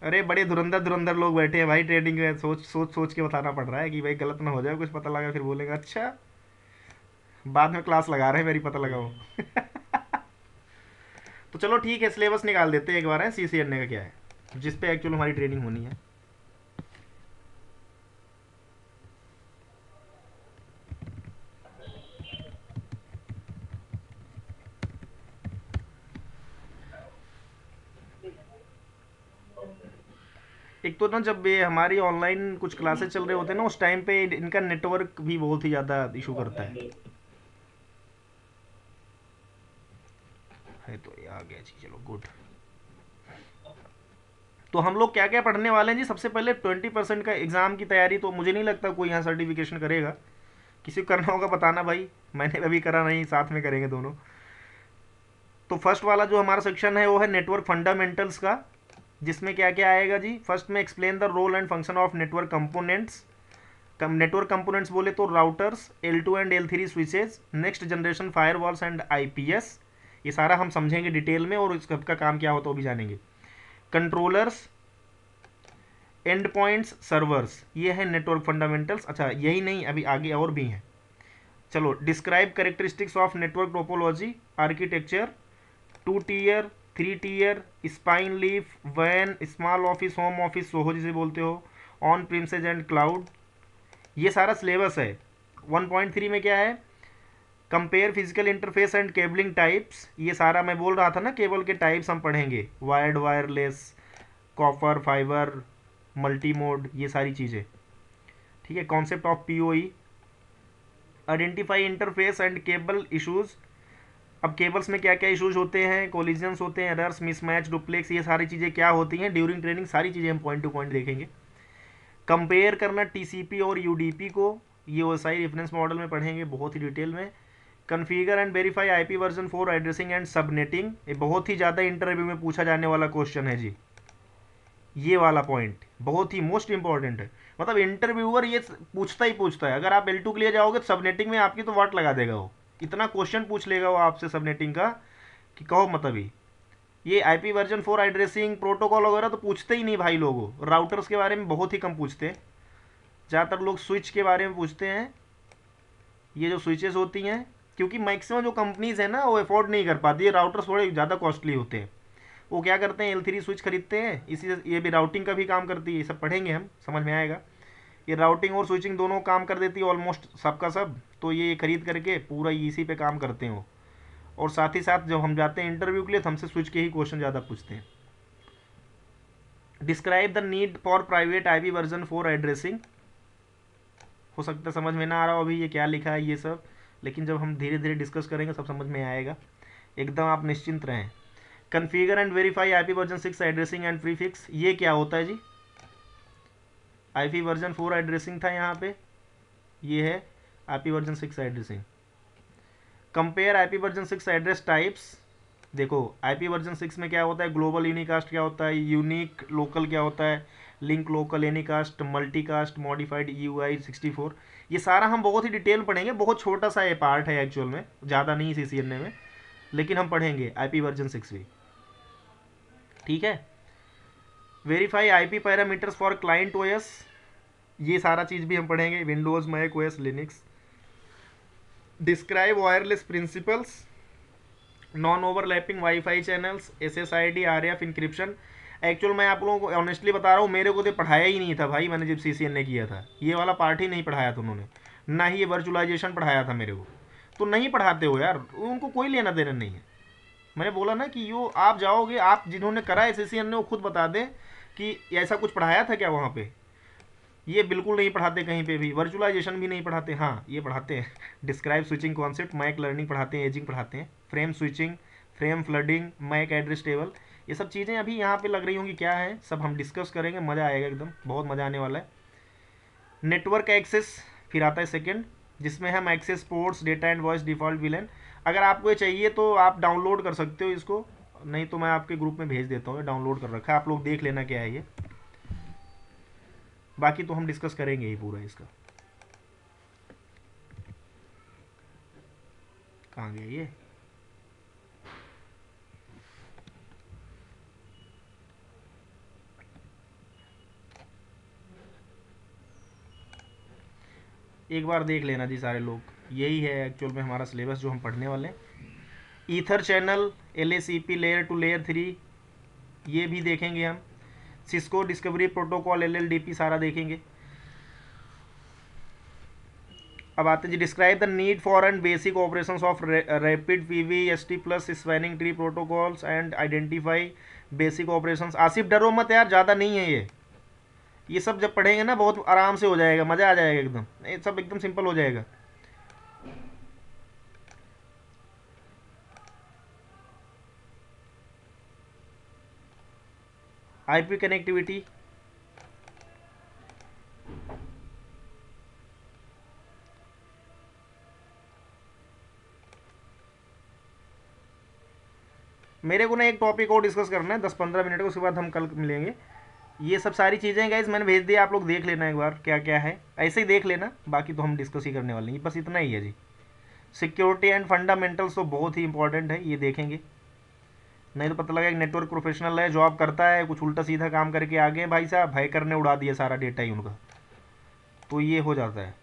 अरे बड़े धुरंधर धुरंधर लोग बैठे हैं भाई ट्रेनिंग में, सोच सोच सोच के बताना पड़ रहा है कि भाई गलत ना हो जाए, कुछ पता लगा फिर बोलेगा अच्छा बाद में क्लास लगा रहे हैं मेरी, पता लगाओ। जी तो चलो ठीक है, सिलेबस निकाल देते हैं एक बार है सीसीएनए का क्या है, जिस पे एक्चुअल हमारी ट्रेनिंग होनी है। एक तो ना जब ये हमारी ऑनलाइन कुछ क्लासेस चल रहे होते हैं ना, उस टाइम पे इनका नेटवर्क भी बहुत ही ज़्यादा इशू करता है तो ये आ गया जी, चलो गुड। तो हम लोग क्या क्या पढ़ने वाले हैं जी, सबसे पहले 20% का एग्ज़ाम की तैयारी तो मुझे नहीं लगता कोई यहाँ सर्टिफिकेशन करेगा, किसी को करना होगा बताना भाई, मैंने अभी करा नहीं, साथ में करेंगे दोनों। तो फर्स्ट वाला जो हमारा सेक्शन है वो है नेटवर्क फंडामेंटल्स का, जिसमें क्या क्या आएगा जी। फर्स्ट में explain the role and function of network components. Network components बोले तो routers, L2 and L3 switches, next generation firewalls and IPS, ये सारा हम समझेंगे डिटेल में, और इसका काम क्या होता है वो भी जानेंगे। कंट्रोलर्स, एंड पॉइंट्स, सर्वर्स, ये है नेटवर्क फंडामेंटल्स। अच्छा यही नहीं, अभी आगे और भी हैं। चलो, describe characteristics of network topology architecture, 2 tier, 3 tier, spine leaf, वैन, small office, home office, SOHO जिसे बोलते हो, ऑन प्रिमसेज एंड क्लाउड, ये सारा सिलेबस है। 1.3 में क्या है, compare physical interface and cabling types, ये सारा मैं बोल रहा था ना, केबल के टाइप्स हम पढ़ेंगे, wired, wireless, copper, fibre, multi mode, ये सारी चीज़ें। ठीक है, concept of PoE, identify interface and cable issues. अब केबल्स में क्या क्या इश्यूज होते हैं, कोलिजन्स होते हैं, एरर्स, मिसमैच, डुप्लेक्स, ये सारी चीज़ें क्या होती हैं ड्यूरिंग ट्रेनिंग, सारी चीज़ें हम पॉइंट टू पॉइंट देखेंगे। कंपेयर करना टीसीपी और यूडीपी को, ये ओएसआई रेफरेंस मॉडल में पढ़ेंगे बहुत ही डिटेल में। Configure and verify IP version 4 addressing and subnetting, ये बहुत ही ज़्यादा इंटरव्यू में पूछा जाने वाला क्वेश्चन है जी, ये वाला पॉइंट बहुत ही मोस्ट इंपॉर्टेंट है। मतलब इंटरव्यूअर ये पूछता ही पूछता है, अगर आप L2 के लिए जाओगे तो सबनेटिंग में आपकी तो वाट लगा देगा वो, इतना क्वेश्चन पूछ लेगा वो आपसे सबनेटिंग का कि कहो मत अभी। ये आईपी वर्जन 4 एड्रेसिंग प्रोटोकॉल वगैरह तो पूछते ही नहीं भाई लोगों, राउटर्स के बारे में बहुत ही कम पूछते हैं, ज़्यादातर लोग स्विच के बारे में पूछते हैं, ये जो स्विचेस होती हैं, क्योंकि मैक्सिमम जो कंपनीज़ हैं ना वो अफोर्ड नहीं कर पाती है, राउटर्स थोड़े ज़्यादा कॉस्टली होते हैं। वो क्या करते हैं, L3 स्विच खरीदते हैं, इसी ये भी राउटिंग का भी काम करती है, ये सब पढ़ेंगे हम, समझ में आएगा। ये राउटिंग और स्विचिंग दोनों काम कर देती है ऑलमोस्ट सबका सब, तो ये खरीद करके पूरा इसी पे काम करते हैं वो। और साथ ही साथ जब हम जाते हैं इंटरव्यू के लिए तो हमसे स्विच के ही क्वेश्चन ज़्यादा पूछते हैं। Describe the need for private IP version 4 addressing, हो सकता है समझ में ना आ रहा हो अभी ये क्या लिखा है ये सब, लेकिन जब हम धीरे धीरे डिस्कस करेंगे सब समझ में आएगा, एकदम आप निश्चिंत रहें। Configure and verify IP version 6 addressing and prefix, ये क्या होता है जी, आईपी वर्जन 4 एड्रेसिंग था यहाँ पे, ये है IP version 6 addressing. Compare IP version 6 address types, देखो आईपी वर्जन 6 में क्या होता है, ग्लोबल यूनिकास्ट क्या होता है, यूनिक लोकल क्या होता है, link local Anycast multicast modified UI 64, ये सारा हम बहुत ही डिटेल पढ़ेंगे। बहुत छोटा सा ये पार्ट है एक्चुअल में, ज़्यादा नहीं CCNA में, लेकिन हम पढ़ेंगे IP वर्जन 6 भी। ठीक है। Verify IP parameters for client OS, ये सारा चीज़ भी हम पढ़ेंगे। Windows Mac OS Linux. Describe wireless principles, non overlapping WiFi channels, SSID RF encryption. Actual मैं आप लोगों को ऑनेस्टली बता रहा हूँ, मेरे को तो पढ़ाया ही नहीं था भाई। मैंने जब CCNA किया था ये वाला पार्ट ही नहीं पढ़ाया था उन्होंने, ना ही ये वर्चुअलाइजेशन पढ़ाया था मेरे को। तो नहीं पढ़ाते हो यार, उनको कोई लेना देना नहीं है। मैंने बोला ना कि यो आप जाओगे, आप जिन्होंने करा है CCNA वो खुद बता दें कि ऐसा कुछ पढ़ाया था क्या वहाँ पे। ये बिल्कुल नहीं पढ़ाते कहीं पे भी, वर्चुअलाइजेशन भी नहीं पढ़ाते। हाँ ये पढ़ाते हैं describe switching concept, MAC learning पढ़ाते हैं, एजिंग पढ़ाते हैं, frame switching, frame flooding, MAC address table. ये सब चीज़ें अभी यहाँ पे लग रही होंगी क्या है, सब हम डिस्कस करेंगे, मज़ा आएगा एकदम, बहुत मज़ा आने वाला है। नेटवर्क एक्सेस फिर आता है सेकेंड, जिसमें हम access ports, data and voice, default VLAN. अगर आपको ये चाहिए तो आप डाउनलोड कर सकते हो इसको, नहीं तो मैं आपके ग्रुप में भेज देता हूँ, डाउनलोड कर रखा है, आप लोग देख लेना क्या है ये। बाकी तो हम डिस्कस करेंगे ही पूरा इसका। कहाँ गया ये। एक बार देख लेना जी सारे लोग, यही है एक्चुअल में हमारा सिलेबस जो हम पढ़ने वाले हैं। EtherChannel, LACP layer two layer 3, ये भी देखेंगे हम। सिस्को डिस्कवरी प्रोटोकॉल, LLDP सारा देखेंगे। अब आते हैं जी, describe the need for and basic operations of rapid PV/ST plus spanning tree protocols and identify basic operations. Asif डरो मत यार, ज़्यादा नहीं है ये सब जब पढ़ेंगे ना बहुत आराम से हो जाएगा, मज़ा आ जाएगा एकदम, ये सब एकदम सिंपल हो जाएगा। IP कनेक्टिविटी, मेरे को ना एक टॉपिक और डिस्कस करना है 10-15 मिनट का, उसके बाद हम कल मिलेंगे। ये सब सारी चीज़ें गाइज मैंने भेज दिया, आप लोग देख लेना एक बार क्या क्या है, ऐसे ही देख लेना, बाकी तो हम डिस्कस ही करने वाले हैं, बस इतना ही है जी। सिक्योरिटी एंड फंडामेंटल्स तो बहुत ही इंपॉर्टेंट है, ये देखेंगे, नहीं तो पता लगा एक नेटवर्क प्रोफेशनल है, जॉब करता है, कुछ उल्टा सीधा काम करके आ गए भाई साहब, हैकर ने उड़ा दिया सारा डेटा ही उनका, तो ये हो जाता है,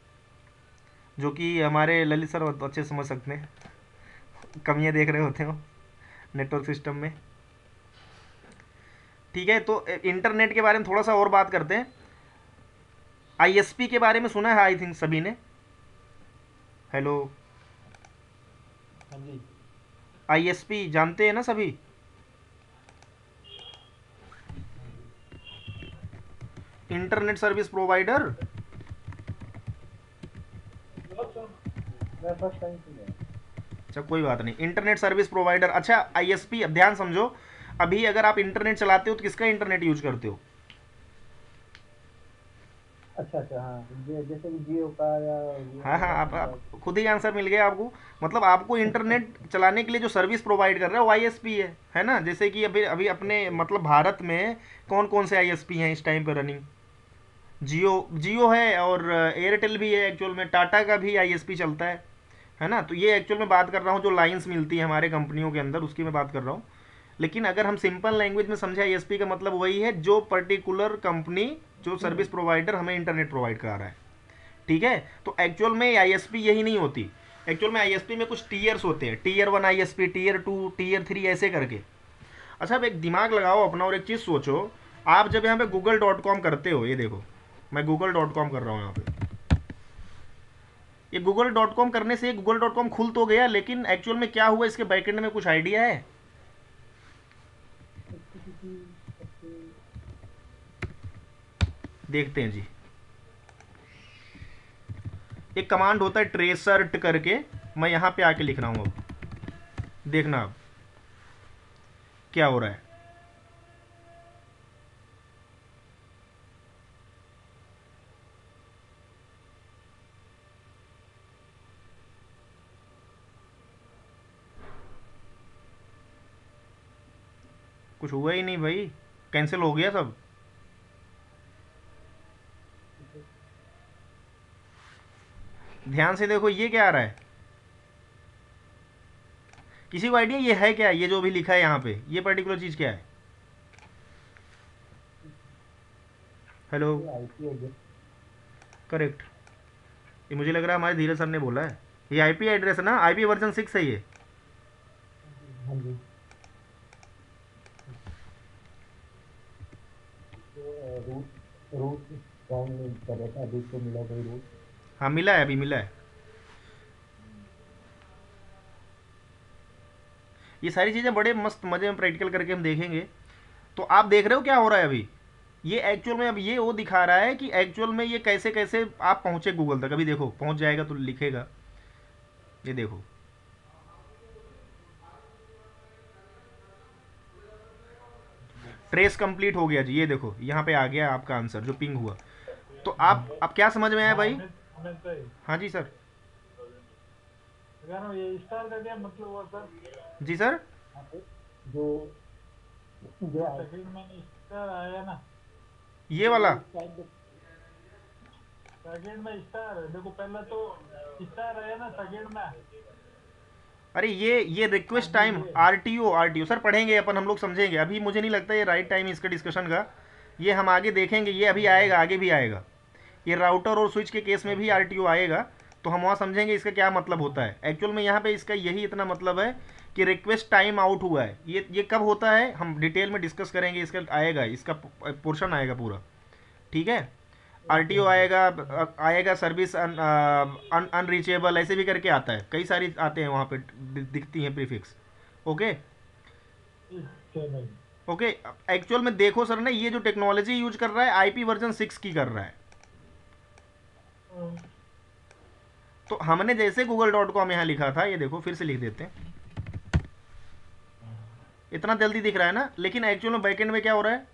जो कि हमारे ललित सर अच्छे समझ सकते हैं, कमियाँ देख रहे होते हो नेटवर्क सिस्टम में। ठीक है, तो इंटरनेट के बारे में थोड़ा सा और बात करते हैं। ISP के बारे में सुना है आई थिंक सभी ने। हेलो। हाँ जी। ISP जानते हैं ना सभी। हाँ जी। Internet service provider. मैं फर्स्ट टाइम सुना है। अच्छा कोई बात नहीं, इंटरनेट सर्विस प्रोवाइडर। अच्छा ISP, अब ध्यान समझो, अभी अगर आप इंटरनेट चलाते हो तो किसका इंटरनेट यूज करते हो। अच्छा अच्छा, हाँ जैसे कि जियो का या हाँ हाँ, वोडाफोन का। आप खुद ही आंसर मिल गया आपको। मतलब आपको इंटरनेट चलाने के लिए जो सर्विस प्रोवाइड कर रहा है वो ISP है ना। जैसे कि अभी अभी अपने मतलब भारत में कौन कौन से ISP हैं इस टाइम पर रनिंग। जियो, जियो है और एयरटेल भी है एक्चुअल में, टाटा का भी ISP चलता है ना। तो ये एक्चुअल में बात कर रहा हूँ जो लाइंस मिलती है हमारे कंपनियों के अंदर, उसकी मैं बात कर रहा हूँ। लेकिन अगर हम सिंपल लैंग्वेज में समझे, ISP का मतलब वही है जो पर्टिकुलर कंपनी, जो सर्विस प्रोवाइडर हमें इंटरनेट प्रोवाइड करा रहा है। ठीक है, तो एक्चुअल में ISP यही नहीं होती। एक्चुअल में ISP में कुछ टीयर्स होते हैं, Tier 1 ISP, Tier 2, Tier 3 ऐसे करके। अच्छा अब एक दिमाग लगाओ अपना और एक चीज़ सोचो, आप जब यहाँ पे google.com करते हो, ये देखो मैं google.com कर रहा हूँ यहाँ पे, ये google.com करने से google.com खुल तो गया, लेकिन एक्चुअल में क्या हुआ इसके बैकएंड में कुछ आइडिया है। HTTP सबसे। देखते हैं जी, एक कमांड होता है ट्रेसर्ट करके, मैं यहाँ पे आके लिख रहा हूँ, अब देखना अब क्या हो रहा है। कुछ हुआ ही नहीं भाई, कैंसिल हो गया सब। ध्यान से देखो ये क्या आ रहा है, किसी को आइडिया ये है क्या, ये जो भी लिखा है यहाँ पे ये पर्टिकुलर चीज़ क्या है? हेलो। ये आईपी एड्रेस। करेक्ट। ये मुझे लग रहा है हमारे धीरज सर ने बोला है। ये आईपी एड्रेस है ना, आईपी वर्जन 6 है ये। हाँ जी। तो रूट रूट कौन कर रहा था, अभी तो मिला कोई रूट? हाँ मिला है, अभी मिला है। ये सारी चीज़ें बड़े मस्त मज़े में प्रैक्टिकल करके हम देखेंगे। तो आप देख रहे हो क्या हो रहा है अभी, ये एक्चुअल में अब ये वो दिखा रहा है कि एक्चुअल में ये कैसे कैसे आप पहुंचे गूगल तक। अभी देखो पहुंच जाएगा तो लिखेगा, ये देखो। ट्रेस कंप्लीट हो गया जी, ये देखो यहाँ पे आ गया आपका आंसर जो पिंग हुआ। तो आप क्या समझ में आया हाँ, भाई? अमित अमित भाई, हाँ जी सर। मैं कह रहा हूँ ये स्टार का क्या मतलब हुआ सर? जी सर। हाँ, तो जो जो जो आई सेकंड में स्टार आया ना, ये वाला। इस टाइप सेकंड में स्टार देखो, पहले तो स्टार आया ना सेकंड में। अरे ये रिक्वेस्ट अभी टाइम ये आरटीओ सर पढ़ेंगे अपन, हम लोग समझेंगे। अभी मुझे नहीं लगता ये राइट टाइम इसका डिस्कशन का। ये हम आगे देखेंगे, ये अभी आएगा, आगे भी आएगा। ये राउटर और स्विच के केस में भी आरटीओ आएगा, तो हम वहाँ समझेंगे इसका क्या मतलब होता है। एक्चुअल में यहाँ पे इसका यही इतना मतलब है कि रिक्वेस्ट टाइम आउट हुआ है। ये कब होता है हम डिटेल में डिस्कस करेंगे, इसका आएगा, इसका पोर्शन आएगा पूरा। ठीक है। आरटीओ आएगा, आएगा सर्विस अनरीचेबल, ऐसे भी करके आता है, कई सारी आते हैं वहाँ पे दिखती हैं प्रीफिक्स। ओके। इस चैनल। ओके। एक्चुअल में देखो सर ने ये जो टेक्नोलॉजी यूज कर रहा है आईपी वर्जन 6 की कर रहा है। तो हमने जैसे google.com यहाँ लिखा था, ये देखो फिर से लिख देते हैं। इतना जल्दी दिख रहा है ना, लेकिन एक्चुअल में बैकएंड में क्या हो रहा है,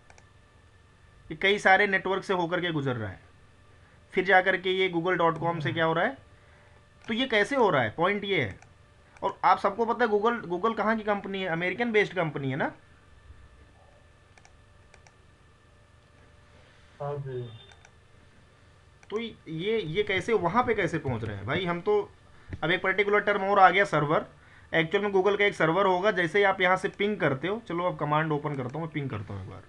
ये कई सारे नेटवर्क से होकर के गुजर रहा है, फिर जा करके ये google.com से क्या हो रहा है। तो ये कैसे हो रहा है, पॉइंट ये है। और आप सबको पता है गूगल गूगल कहाँ की कंपनी है, अमेरिकन बेस्ड कंपनी है ना। हाँ जी। तो ये कैसे वहाँ पे कैसे पहुँच रहे हैं भाई, हम तो। अब एक पर्टिकुलर टर्म और आ गया, सर्वर। एक्चुअल में गूगल का एक सर्वर होगा, जैसे ही आप यहाँ से पिंग करते हो, चलो अब कमांड ओपन करता हूँ, मैं पिंग करता हूँ एक बार।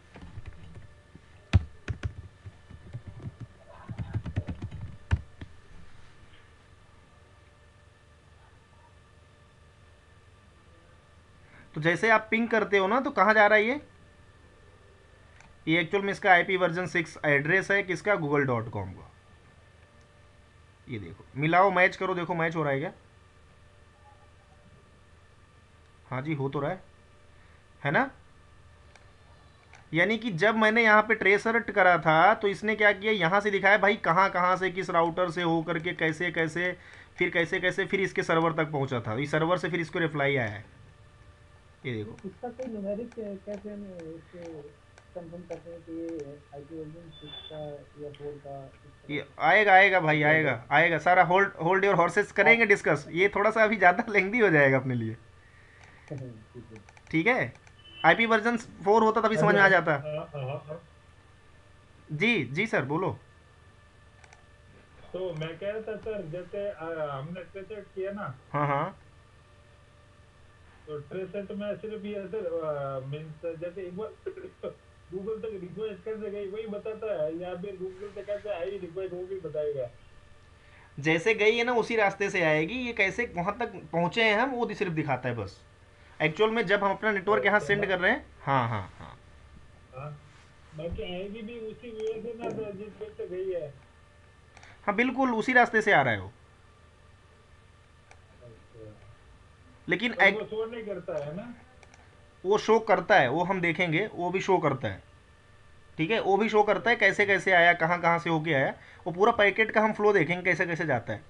तो जैसे आप पिंग करते हो ना, तो कहाँ जा रहा है ये एक्चुअल में इसका आईपी वर्जन 6 एड्रेस है किसका, google.com का। ये देखो मिलाओ, मैच करो, देखो मैच हो रहा है क्या? हाँ जी हो तो रहा है ना। यानी कि जब मैंने यहाँ पे ट्रेसर्ट करा था तो इसने क्या किया, यहाँ से दिखाया भाई कहाँ कहाँ से किस राउटर से हो करके कैसे कैसे, फिर कैसे कैसे फिर इसके सर्वर तक पहुँचा था, इस सर्वर से फिर इसको रिप्लाई आया है। ये देखो। इसका कोई न्यूमेरिक कैसे हम इसको कंफर्म करते हैं कि ये आईपी वर्जन 6 का या 4 का, इस तरह ये आएगा आएगा भाई, से आएगा एड्रेस? आएगा सारा। होल्ड होल्ड योर हॉर्सेस, करेंगे आप डिस्कस, ये थोड़ा सा अभी ज़्यादा लेंदी हो जाएगा अपने लिए। ठीक है। ठीक है। आईपी वर्जन 4 होता तभी समझ अभी में आ जाता। जी जी सर बोलो। तो मैं कह रहा था सर, जैसे हमने ट्रेसेट किया ना, हाँ हाँ। तो ट्रेसेट में सिर्फ ये सर मीन्स जैसे एक बार गूगल तक रिक्वेस्ट कैसे गई वही बताता है, या फिर गूगल तक कैसे आई रिक्वेस्ट वो भी बताएगा? जैसे गई है ना उसी रास्ते से आएगी, ये कैसे वहाँ तक पहुँचे हैं हम वो सिर्फ दिखाता है बस। एक्चुअल में जब हम अपना नेटवर्क यहाँ ओके सेंड कर रहे हैं, हाँ हाँ हाँ। हाँ, बाकी आएगी भी उसी वे से ना सर जिस वे से गई है। हाँ बिल्कुल उसी रास्ते से आ रहा है वो। अच्छा, लेकिन बट वो शो नहीं करता है ना? वो शो करता है, वो हम देखेंगे, वो भी शो करता है। ठीक है, वो भी शो करता है कैसे कैसे आया, कहाँ कहाँ से होके आया। वो पूरा पैकेट का हम फ्लो देखेंगे कैसे कैसे जाता है।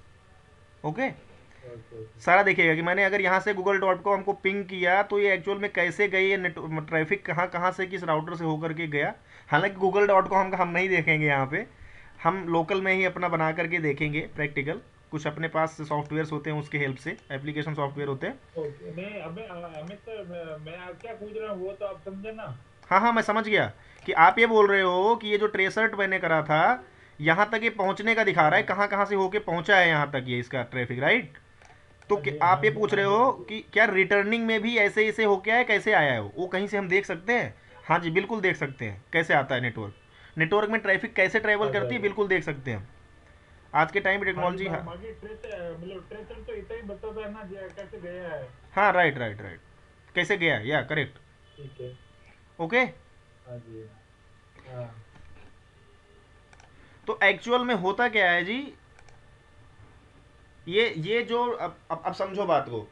ओके। ओके। सारा देखिएगा कि मैंने अगर यहाँ से google.com को पिंग किया तो ये एक्चुअल में कैसे गई है, नेट ट्रैफिक कहाँ कहाँ से किस राउटर से होकर के गया। हालांकि google.com का हम नहीं देखेंगे यहाँ पे, हम लोकल में ही अपना बना करके देखेंगे प्रैक्टिकल। कुछ अपने पास सॉफ्टवेयर्स होते हैं उसके हेल्प से, एप्लीकेशन सॉफ्टवेयर होते हैं। ओके, नहीं अबे अमित सर, मैं आप क्या पूछ रहा हूँ वो तो आप समझे ना। हाँ हाँ मैं समझ गया कि आप ये बोल रहे हो कि ये जो ट्रेसर्ट मैंने करा था, यहाँ तक ये पहुँचने का दिखा रहा है, कहाँ कहाँ से होके पहुँचा है यहाँ तक ये इसका ट्रैफिक, राइट। तो हाँ जी, आप हाँ ये जी, पूछ हाँ रहे जी, हो हाँ जी। कि क्या रिटर्निंग में भी ऐसे ऐसे होके आया, कैसे आया है वो कहीं से हम देख सकते हैं? हाँ जी, बिल्कुल देख सकते हैं कैसे आता है नेटवर्क। नेटवर्क में ट्रैफिक कैसे ट्रैवल अच्छा करती है, अच्छा। बिल्कुल देख सकते हैं हम। आज के टाइम बाकी टेक्नोलॉजी, हाँ। बाकी मतलब ट्रेसर तो इतना ही बताता है ना कैसे गया है। हाँ, राइट राइट राइट, कैसे गया, या करेक्ट। ठीक है। ओके। हाँ जी। हाँ तो एक्चुअल में होता क्या है जी, ये जो अब समझो बात को।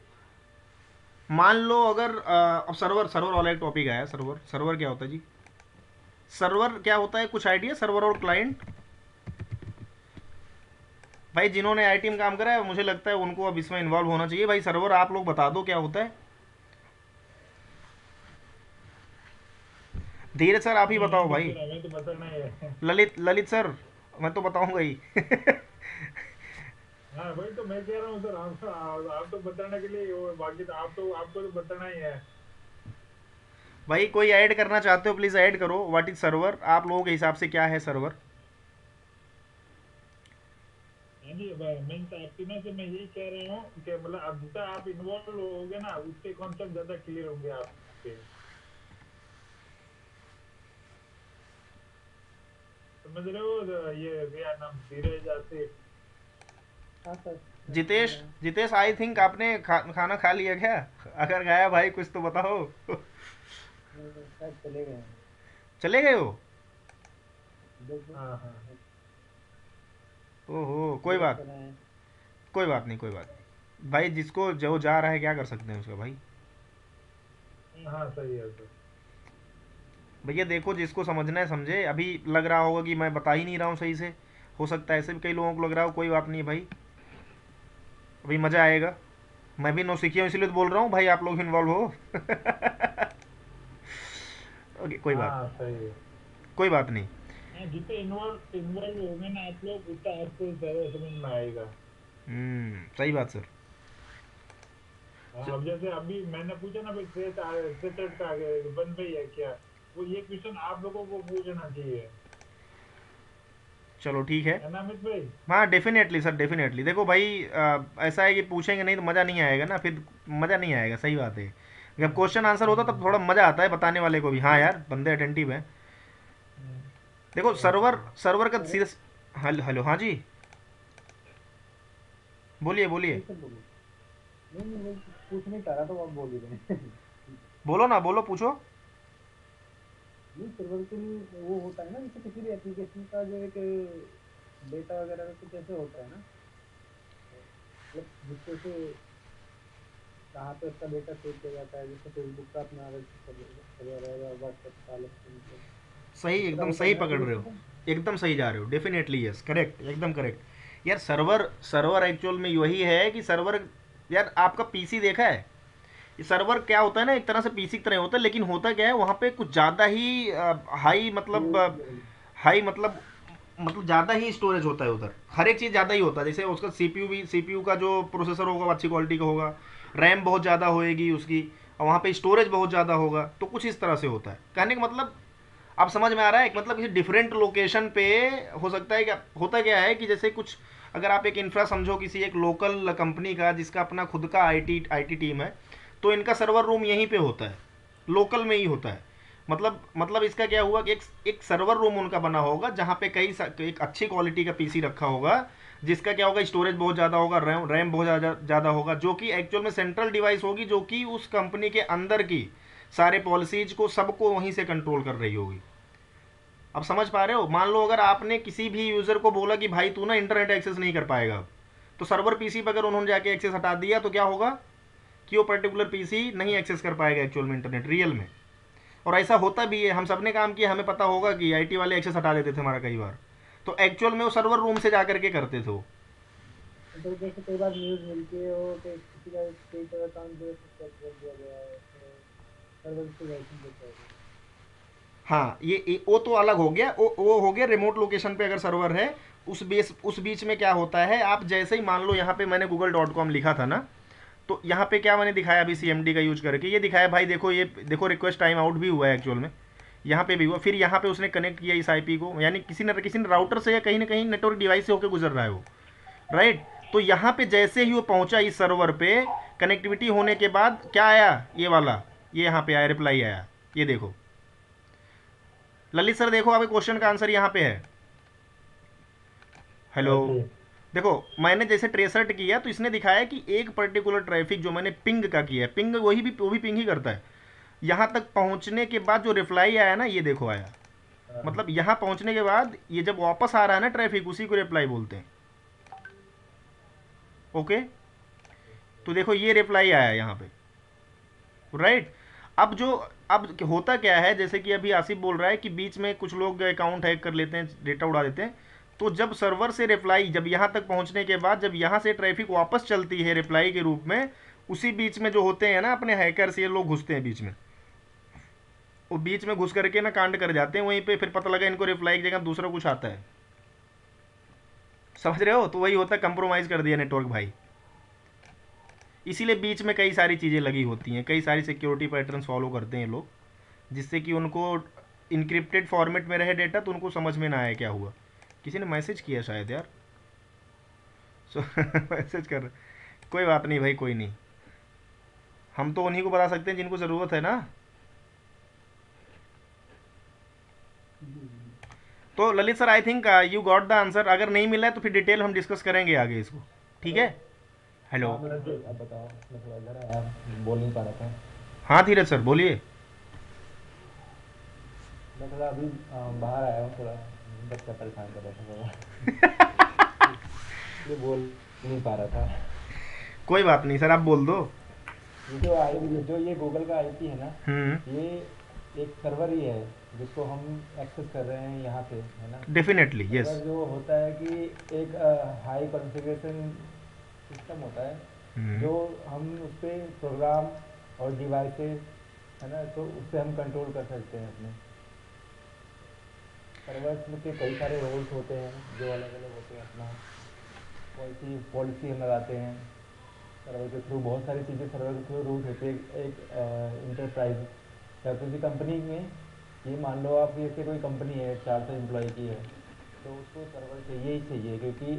मान लो अगर अब सर्वर सर्वर वाला एक टॉपिक आया, सर्वर सर्वर क्या होता है जी? सर्वर क्या होता है, कुछ आइडिया, सर्वर और क्लाइंट? भाई जिन्होंने आईटी में काम करा है मुझे लगता है उनको अब इसमें इन्वॉल्व होना चाहिए। भाई सर्वर आप लोग बता दो क्या होता है। धीरज सर आप ही नहीं बताओ तो भाई। फिर हमें तो बताना ही है। ललित ललित सर, मैं तो बताऊंगा ही। हाँ वही तो मैं कह रहा हूँ सर, आप तो बताने के लिए बाकी तो आपको तो बताना ही है। भाई कोई ऐड करना चाहते हो प्लीज़ ऐड करो। व्हाट इज सर्वर, आप लोगों के हिसाब से क्या है सर्वर? हाँ जी, मीन्स आपकी ना से मैं यही कह रहा हूँ कि मतलब अब जितना आप इन्वॉल्व होगे ना उसके कॉन्सेप्ट ज्यादा क्लियर होंगे आपके। समझ रहे हो ये क्या नाम धीरज आसिफ। हाँ सर, मैं समझ जितेश, रहा हूँ। जितेश आई थिंक आपने खाना खा लिया क्या? अगर खाया भाई कुछ तो बताओ। नहीं, शायद चले गए हैं। चले गए हो? देखो, हाँ हाँ ओहो, कोई लेट बात, चले हैं। कोई बात नहीं, कोई बात नहीं भाई, जिसको जो जा रहा है क्या कर सकते हैं उसका भाई। हाँ सही है सर। भैया देखो, जिसको समझना है समझे। अभी लग रहा होगा कि मैं बता ही नहीं रहा हूँ सही से, हो सकता है ऐसे भी कई लोगों को लग रहा हो, कोई बात नहीं है भाई। अभी मज़ा आएगा। मैं भी नौसिखिया हूँ इसलिए तो बोल रहा हूँ भाई, आप लोग इन्वॉल्व हो। ओके, कोई बात, हाँ सही है। कोई बात नहीं। हाँ जितने इन्वॉल्व इन्वॉल्व होंगे ना आप लोग उतना आपको ज्यादा समझ में आएगा। सही बात सर। हाँ, अब जैसे अभी मैंने पूछा ना भाई थ्रेट का आगे बन रही है क्या, वो ये क्वेश्चन आप लोगों को पूछना चाहिए। चलो ठीक है। है ना अमित भाई। हाँ डेफिनेटली सर, डेफिनेटली। देखो भाई ऐसा है कि पूछेंगे नहीं तो मज़ा नहीं आएगा ना फिर। मज़ा नहीं आएगा, सही बात है। जब क्वेश्चन आंसर होता तब थोड़ा हम्म, मज़ा आता है बताने वाले को भी, हाँ यार बंदे अटेंटिव हैं। हम्म, देखो सर्वर, अच्छा। सर्वर का सर, सीधा, हेलो हेलो, हाँ जी, बोलिए जी बोलिए। सर बोलिए। नहीं नहीं, मैं पूछ नहीं चाह रहा, तो आप बोल ही रहे हैं। बोलो ना, बोलो, पूछो। नहीं, सर्वर के लिए वो होता है ना, जैसे किसी भी एप्लीकेशन का जो एक डेटा वगैरह का कुछ ऐसे होता है ना, मतलब जिससे से कहाँ पे उसका डेटा सेव किया जाता है, जैसे फेसबुक का अपना अलग सर्वर है या व्हाट्सएप का अलग से, सही, इस तरह एकदम होता है सही ना पकड़ रहे हो। एप्लीकेशन। एकदम सही जा रहे हो, डेफिनेटली यस, करेक्ट, एकदम करेक्ट। यार सर्वर, सर्वर एक्चुअल में वही है कि सर्वर, यार आपका पीसी देखा है? ये सर्वर क्या होता है ना, एक तरह से पीसी की तरह होता है, लेकिन होता क्या है वहाँ पे कुछ ज़्यादा ही हाई, मतलब यूज लेवल। हाई मतलब ज़्यादा ही स्टोरेज होता है उधर। हर एक चीज़ ज़्यादा ही होता है। जैसे उसका सीपीयू भी, सीपीयू का जो प्रोसेसर होगा वो अच्छी क्वालिटी का होगा, रैम बहुत ज़्यादा होएगी उसकी, और वहाँ पे स्टोरेज बहुत ज़्यादा होगा। तो कुछ इस तरह से होता है, कहने का मतलब अब समझ में आ रहा है। एक मतलब किसी डिफरेंट लोकेशन पे हो सकता है। क्या होता क्या है कि जैसे कुछ, अगर आप एक इंफ्रा समझो किसी एक लोकल कंपनी का जिसका अपना खुद का आईटी आईटी टीम है, तो इनका सर्वर रूम यहीं पे होता है, लोकल में ही होता है। मतलब इसका क्या हुआ कि एक सर्वर रूम उनका बना होगा जहाँ पे एक अच्छी क्वालिटी का पीसी रखा होगा, जिसका क्या होगा, स्टोरेज बहुत ज़्यादा होगा, रैम बहुत ज़्यादा होगा, जो कि एक्चुअल में सेंट्रल डिवाइस होगी, जो कि उस कंपनी के अंदर की सारे पॉलिसीज को सबको वहीं से कंट्रोल कर रही होगी। अब समझ पा रहे हो? मान लो अगर आपने किसी भी यूज़र को बोला कि भाई तू ना इंटरनेट एक्सेस नहीं कर पाएगा, तो सर्वर पीसी पर अगर उन्होंने जाके एक्सेस हटा दिया तो क्या होगा कि वो पर्टिकुलर पीसी नहीं एक्सेस कर पाएगा एक्चुअल में इंटरनेट, रियल में। और ऐसा होता भी है, हम सब ने काम किया, हमें पता होगा कि आईटी वाले एक्सेस हटा देते थे हमारा कई बार। तो एक्चुअल में वो सर्वर रूम से जा करके करते थे वो। तो जैसे कई बार न्यूज़ मिलती है वो कि किसी का कोई का अकाउंट जो है सस्पेंड कर दिया गया है, तो सर्वर से लाइसेंस देता है। हाँ, वो तो अलग हो गया, वो हो गया रिमोट लोकेशन पे अगर सर्वर है। उस बीच में क्या होता है, आप जैसे ही मान लो यहाँ पे मैंने google.com लिखा था ना, तो यहाँ पे क्या मैंने दिखाया अभी सीएमडी का यूज करके, ये दिखाया भाई, देखो ये देखो रिक्वेस्ट टाइम आउट भी हुआ है एक्चुअल में। यहाँ पे भी हुआ, फिर यहाँ पे उसने कनेक्ट किया इस आईपी को, यानी किसी ने राउटर से या कहीं ना कहीं नेटवर्क डिवाइस से होकर गुजर रहा है वो, राइट। तो यहाँ पे जैसे ही वो पहुंचा इस सर्वर पे, कनेक्टिविटी होने के बाद क्या आया, ये वाला, ये यहाँ पे आया, रिप्लाई आया, ये देखो ललित सर, देखो आपके क्वेश्चन का आंसर यहाँ पे है। Hello, okay. देखो मैंने जैसे ट्रेसर्ट किया तो इसने दिखाया कि एक पर्टिकुलर ट्रैफिक जो मैंने पिंग का किया है, पिंग वही भी वो भी पिंग ही करता है, यहाँ तक पहुँचने के बाद जो रिप्लाई आया ना, ये देखो आया, मतलब यहाँ पहुँचने के बाद ये जब वापस आ रहा है ना ट्रैफिक, उसी को रिप्लाई बोलते हैं। ओके, तो देखो ये रिप्लाई आया यहाँ पे, राइट। अब जो, अब होता क्या है, जैसे कि अभी आसिफ बोल रहा है कि बीच में कुछ लोग अकाउंट हैक कर लेते हैं, डेटा उड़ा देते हैं, तो जब सर्वर से रिप्लाई, जब यहाँ तक पहुँचने के बाद जब यहाँ से ट्रैफिक वापस चलती है रिप्लाई के रूप में, उसी बीच में जो होते हैं ना अपने हैकर्स, ये लोग घुसते हैं बीच में, वो बीच में घुस करके ना कांड कर जाते हैं, वहीं पे फिर पता लगा इनको रिप्लाई की जगह दूसरा कुछ आता है, समझ रहे हो। तो वही होता है, कंप्रोमाइज़ कर दिया नेटवर्क भाई। इसीलिए बीच में कई सारी चीज़ें लगी होती हैं, कई सारी सिक्योरिटी पैटर्न्स फॉलो करते हैं लोग, जिससे कि उनको इनक्रिप्टेड फॉर्मेट में रहे डेटा, तो उनको समझ में ना आए क्या हुआ। किसी ने मैसेज किया शायद यार, सो मैसेज कर रहे, कोई बात नहीं भाई, कोई नहीं, हम तो उन्हीं को बता सकते हैं जिनको ज़रूरत है ना। तो Lalit sir, I think you got the answer, अगर नहीं मिला है तो फिर डिटेल हम डिस्कस करेंगे आगे इसको, ठीक है। हेलो, हाँ मतलब अब बताओ, मैं थोड़ा इधर आया, बोल नहीं पा रहा था। हाँ धीरज सर बोलिए। मैं थोड़ा अभी बाहर आया हूँ, थोड़ा बच्चा परेशान कर रहा था थोड़ा, इसलिए बोल नहीं पा रहा था। कोई बात नहीं सर, आप बोल दो। जो ये गूगल का आईपी है ना, हम्म, ये एक सर्वर ही है जिसको हम एक्सेस कर रहे हैं यहाँ से, है ना। Definitely yes. सर्वर जो होता है कि एक हाई कॉन्फ़िगरेशन सिस्टम होता है, हम्म, जो हम उस पर प्रोग्राम और डिवाइसेस, है ना, तो उससे हम कंट्रोल कर सकते हैं अपने सर्वर्स में के कई सारे रोल्स होते हैं जो अलग अलग होते हैं, अपना पॉलिसी हम लगाते हैं सर्वर के थ्रू, बहुत सारी चीज़ें सर्वर के थ्रू रूट होती है। एक इंटरप्राइज या किसी कंपनी में, ये मान लो आप, जैसे कोई कंपनी है 400 एम्प्लॉय की है, तो उसको सर्वर चाहिए ही चाहिए, क्योंकि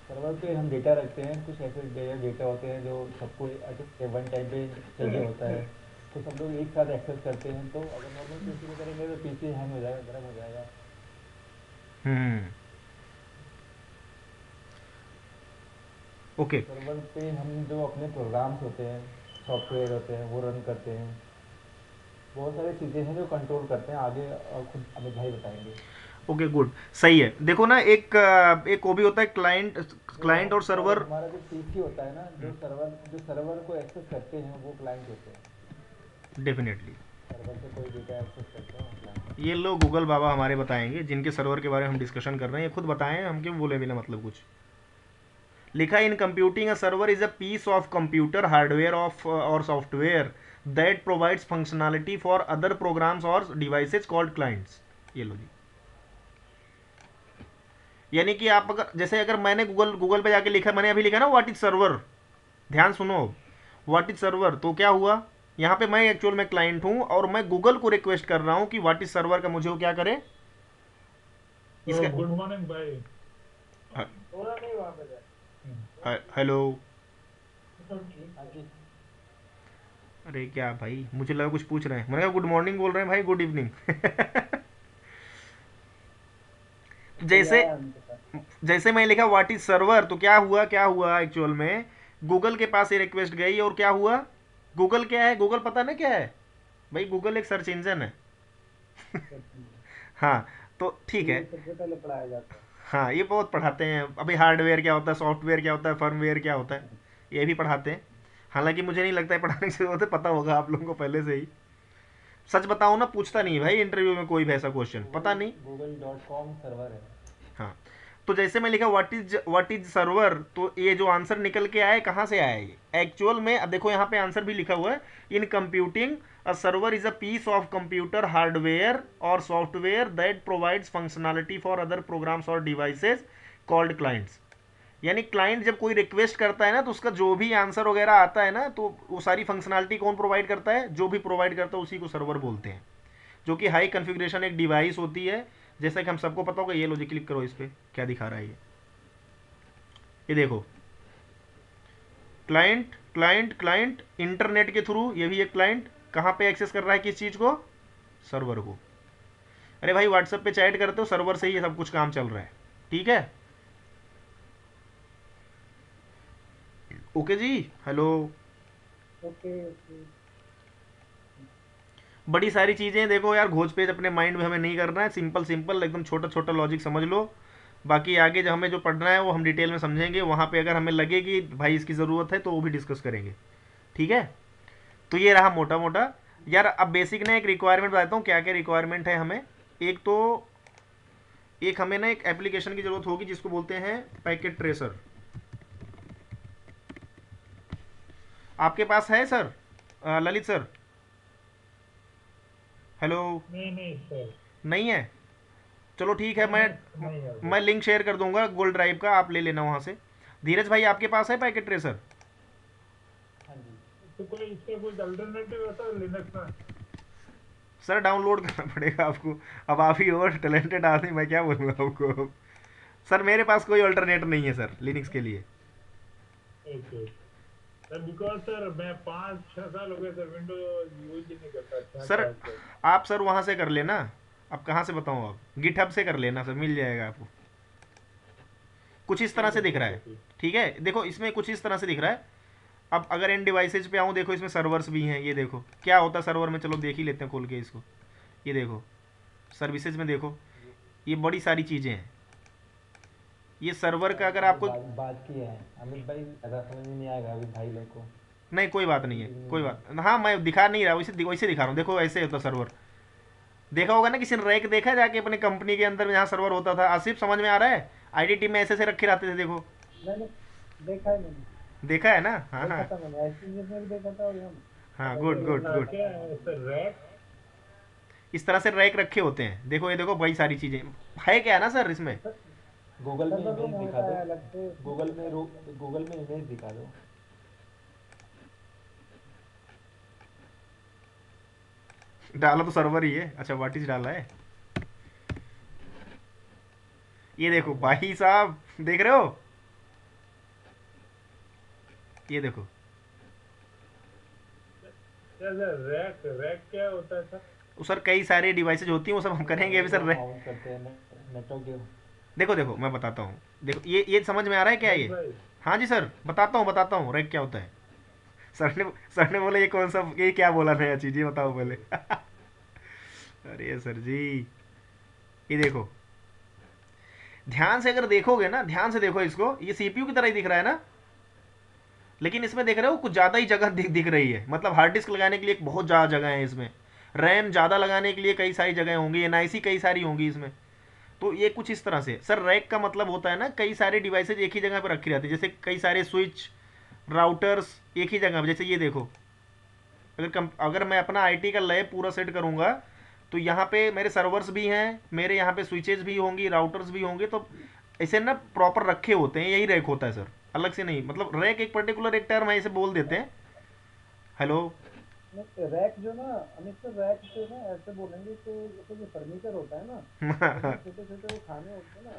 सर्वर पे हम डेटा रखते हैं, कुछ ऐसे डेटा होते हैं जो सबको वन टाइम पे चाहिए होता है, तो सब लोग एक साथ एक्सेस करते हैं, तो अगर नॉर्मल पीसी में करेंगे तो पीसी हैंग हो जाएगा, गर्म हो जाएगा। हम्म, ओके, सर्वर पे हम जो अपने प्रोग्राम्स होते हैं, सॉफ्टवेयर होते हैं, वो रन करते हैं, बहुत सारी चीज़ें हैं जो कंट्रोल करते हैं, आगे और खुद अमित भाई बताएंगे। ओके गुड, सही है। देखो ना, एक वो भी होता है क्लाइंट, जो क्लाइंट और सर्वर। हमारा जो पीसी होता है ना, जो सर्वर को एक्सेस करते हैं वो क्लाइंट होते हैं। डेफिनेटली, सर्वर से कोई डेटा एक्सेस करते हैं वो क्लाइंट। ये लोग गूगल बाबा हमारे बताएंगे, जिनके सर्वर के बारे में हम डिस्कशन कर रहे हैं, ये खुद बताएं, हम क्यों बोले बिना मतलब कुछ। लिखा in computing a server is a piece of computer hardware of और software that provides functionality for other programs और डिवाइसेज कॉल्ड क्लाइंट्स। ये लो जी, यानी कि आप अगर, जैसे अगर मैंने गूगल गूगल पे जाके लिखा, मैंने अभी लिखा ना व्हाट इज सर्वर, ध्यान सुनो, व्हाट इज सर्वर, तो क्या हुआ, यहाँ पे मैं एक्चुअल में क्लाइंट हूँ और मैं गूगल को रिक्वेस्ट कर रहा हूँ कि व्हाट इज सर्वर का मुझे वो क्या करे, तो इसका। गुड मॉर्निंग भाई। थोड़ा नहीं वहाँ पे जाए। हेलो, हाँ जी। अरे क्या भाई, मुझे लगा कुछ पूछ रहे हैं, मैंने कहा गुड मॉर्निंग बोल रहे हैं भाई, गुड इवनिंग। तो ये जैसे आया उनके पास। जैसे मैं लिखा व्हाट इज सर्वर, तो क्या हुआ एक्चुअल में, गूगल के पास ये रिक्वेस्ट गई और क्या हुआ, गूगल क्या है, गूगल पता ना क्या है भाई, गूगल एक सर्च इंजन है। हाँ, तो ठीक है। ये सबसे पहले पढ़ाया जाता है। हाँ, ये बहुत पढ़ाते हैं अभी, हार्डवेयर क्या होता है, सॉफ्टवेयर क्या होता है, फर्मवेयर क्या होता है, ये भी पढ़ाते हैं। हालांकि मुझे नहीं लगता है पढ़ाने की जरूरत है, पता होगा आप लोगों को पहले से ही। सच बताऊँ ना, पूछता नहीं है भाई इंटरव्यू में कोई भी ऐसा क्वेश्चन, पता नहीं। गूगल.com सर्वर है। हाँ, तो जैसे मैं लिखा व्हाट इज सर्वर, तो ये जो आंसर निकल के आया है, कहाँ से आया है ये एक्चुअल में, अब देखो यहाँ पे आंसर भी लिखा हुआ है, in computing a server is a piece of computer hardware और software that provides functionality for other programs और डिवाइसेस कॉल्ड क्लाइंट्स। यानी क्लाइंट जब कोई रिक्वेस्ट करता है ना, तो उसका जो भी आंसर वगैरह आता है ना, तो वो सारी फंक्शनैलिटी कौन प्रोवाइड करता है, जो भी प्रोवाइड करता है उसी को सर्वर बोलते हैं। जो कि हाई कॉन्फ़िगरेशन एक डिवाइस होती है, जैसा कि हम सबको पता होगा। ये लो जी, क्लिक करो इस पर, क्या दिखा रहा है ये देखो, क्लाइंट क्लाइंट क्लाइंट इंटरनेट के थ्रू, ये भी एक क्लाइंट कहाँ पे एक्सेस कर रहा है किस चीज़ को, सर्वर को। अरे भाई व्हाट्सएप पे चैट करते हो, सर्वर से ही ये सब कुछ काम चल रहा है, ठीक है। ओके जी, हेलो। Okay okay. बड़ी सारी चीज़ें देखो यार, घोज पेज अपने माइंड में हमें नहीं करना है, सिंपल सिंपल एकदम छोटा छोटा लॉजिक समझ लो। बाकी आगे जो हमें जो पढ़ना है वो हम डिटेल में समझेंगे, वहाँ पे अगर हमें लगे कि भाई इसकी ज़रूरत है तो वो भी डिस्कस करेंगे, ठीक है। तो ये रहा मोटा मोटा। यार अब बेसिक ना एक रिक्वायरमेंट बताता हूँ, क्या क्या रिक्वायरमेंट है हमें। एक तो एक हमें ना एक एप्लीकेशन की ज़रूरत होगी जिसको बोलते हैं पैकेट ट्रेसर। आपके पास है सर, ललित सर? हेलो। नहीं नहीं सर। नहीं है? चलो ठीक है, नहीं मैं नहीं नहीं है मैं सर। लिंक शेयर कर दूंगा गूगल ड्राइव का, आप ले लेना वहाँ से। धीरज भाई आपके पास है पैकेट ट्रेसर? हाँ जी। तो कोई इसका कोई अल्टरनेटिव है सर लिनक्स में? सर डाउनलोड करना पड़ेगा आपको। अब आप ही और टैलेंटेड आदमी, मैं क्या बोलूँगा आपको। सर मेरे पास कोई अल्टरनेट नहीं है सर लिनक्स के लिए। ओके सर, बिकॉज सर मैं 5-6 साल हो गए सर विंडो यूज ही नहीं करता, छः सर साल से। आप सर वहाँ से कर लेना। अब कहाँ से बताऊँ, आप गिटहब से कर लेना सर, मिल जाएगा आपको। कुछ इस तरह से दिख रहा ठीक है है, ठीक। ठीक है। देखो इसमें कुछ इस तरह से दिख रहा है। अब अगर इन डिवाइसेज पे आऊँ, देखो इसमें सर्वर्स भी हैं, ये देखो क्या होता है सर्वर में, चलो देख ही लेते हैं खोल के इसको। ये देखो सर्विसेज में देखो, ये ये बड़ी सारी चीज़ें हैं। ये सर्वर का अगर ये आपको, बात बात की है अमित भाई, ज़्यादा समझ में नहीं आएगा अभी भाई लोग को। नहीं कोई बात नहीं है, बेसिक नहीं कोई है। बात, हाँ मैं दिखा नहीं रहा, वैसे वैसे दिखा रहा हूँ। देखो ऐसे होता सर्वर, देखा होगा ना किसी ने रैक देखा है जाके अपने कंपनी के अंदर जहाँ सर्वर होता था। आसिफ समझ में आ रहा है, आईडी टीम में ऐसे ऐसे रखे रहते थे देखो। मैंने देखा है मैंने। देखा है ना, हाँ देखा हाँ। था मैंने, ऐसी चीज़ में भी देखा था, और हम हाँ गुड ऐसे गुड रूम में गुड। क्या देखा था। है सर रैक? इस तरह से रैक रखे होते हैं, देखो ये देखो बड़ी सारी चीज़ें है क्या है ना सर इसमें। सर गूगल में सर्वर रूम इमेज दिखा होता दो। है अलग से उसमें गूगल होता में है। गूगल में इमेज दिखा दो। डाला तो सर्वर ही है, अच्छा व्हाट इज डाला है। ये देखो हाँ भाई साहब, देख रहे हो, ये देखो। क्या सर रैक रैक क्या होता है सर? वो सर कई सारे डिवाइसेज होती हैं, वो सब हम करेंगे अभी सर। वो माउंट करते हैं नेटवर्क के। देखो देखो मैं बताता हूँ, देखो ये समझ में आ रहा है क्या अमित ये। भाई। हाँ जी सर, बताता हूँ रैक क्या होता है। सर ने बोले ये कौन सा, ये क्या बोला नया चीज़, ये बताओ पहले। अरे सर जी, ये देखो ध्यान से अगर देखोगे ना, ध्यान से देखो इसको, ये सीपीयू की तरह ही दिख रहा है ना, लेकिन इसमें देख रहे हो कुछ ज़्यादा ही जगह दिख रही है। मतलब हार्ड डिस्क लगाने के लिए बहुत ज़्यादा जगह है इसमें, रैम ज़्यादा लगाने के लिए कई सारी जगह होंगी, एनआईसी कई सारी होंगी इसमें। तो ये कुछ इस तरह से सर, रैक का मतलब होता है ना कई सारे डिवाइसेज एक ही जगह पर रखी रहती है, जैसे कई सारे स्विच राउटर्स एक ही जगह पर। जैसे ये देखो, अगर मैं अपना आईटी का लैब पूरा सेट करूंगा तो यहाँ पे मेरे सर्वर्स भी हैं, मेरे यहाँ पे स्विचेज भी होंगी, राउटर्स भी होंगे, तो ऐसे ना प्रॉपर रखे होते हैं, यही रैक होता है सर, अलग से नहीं। मतलब रैक एक पर्टिकुलर एक टर्म है, इसे बोल देते हैं। हेलो। नहीं, रैक जो ना अमित सर, रैक जो ना ऐसे बोलेंगे तो जैसे जो फर्नीचर होता है ना, उसमें ये छोटे छोटे वो खाने होते हैं ना,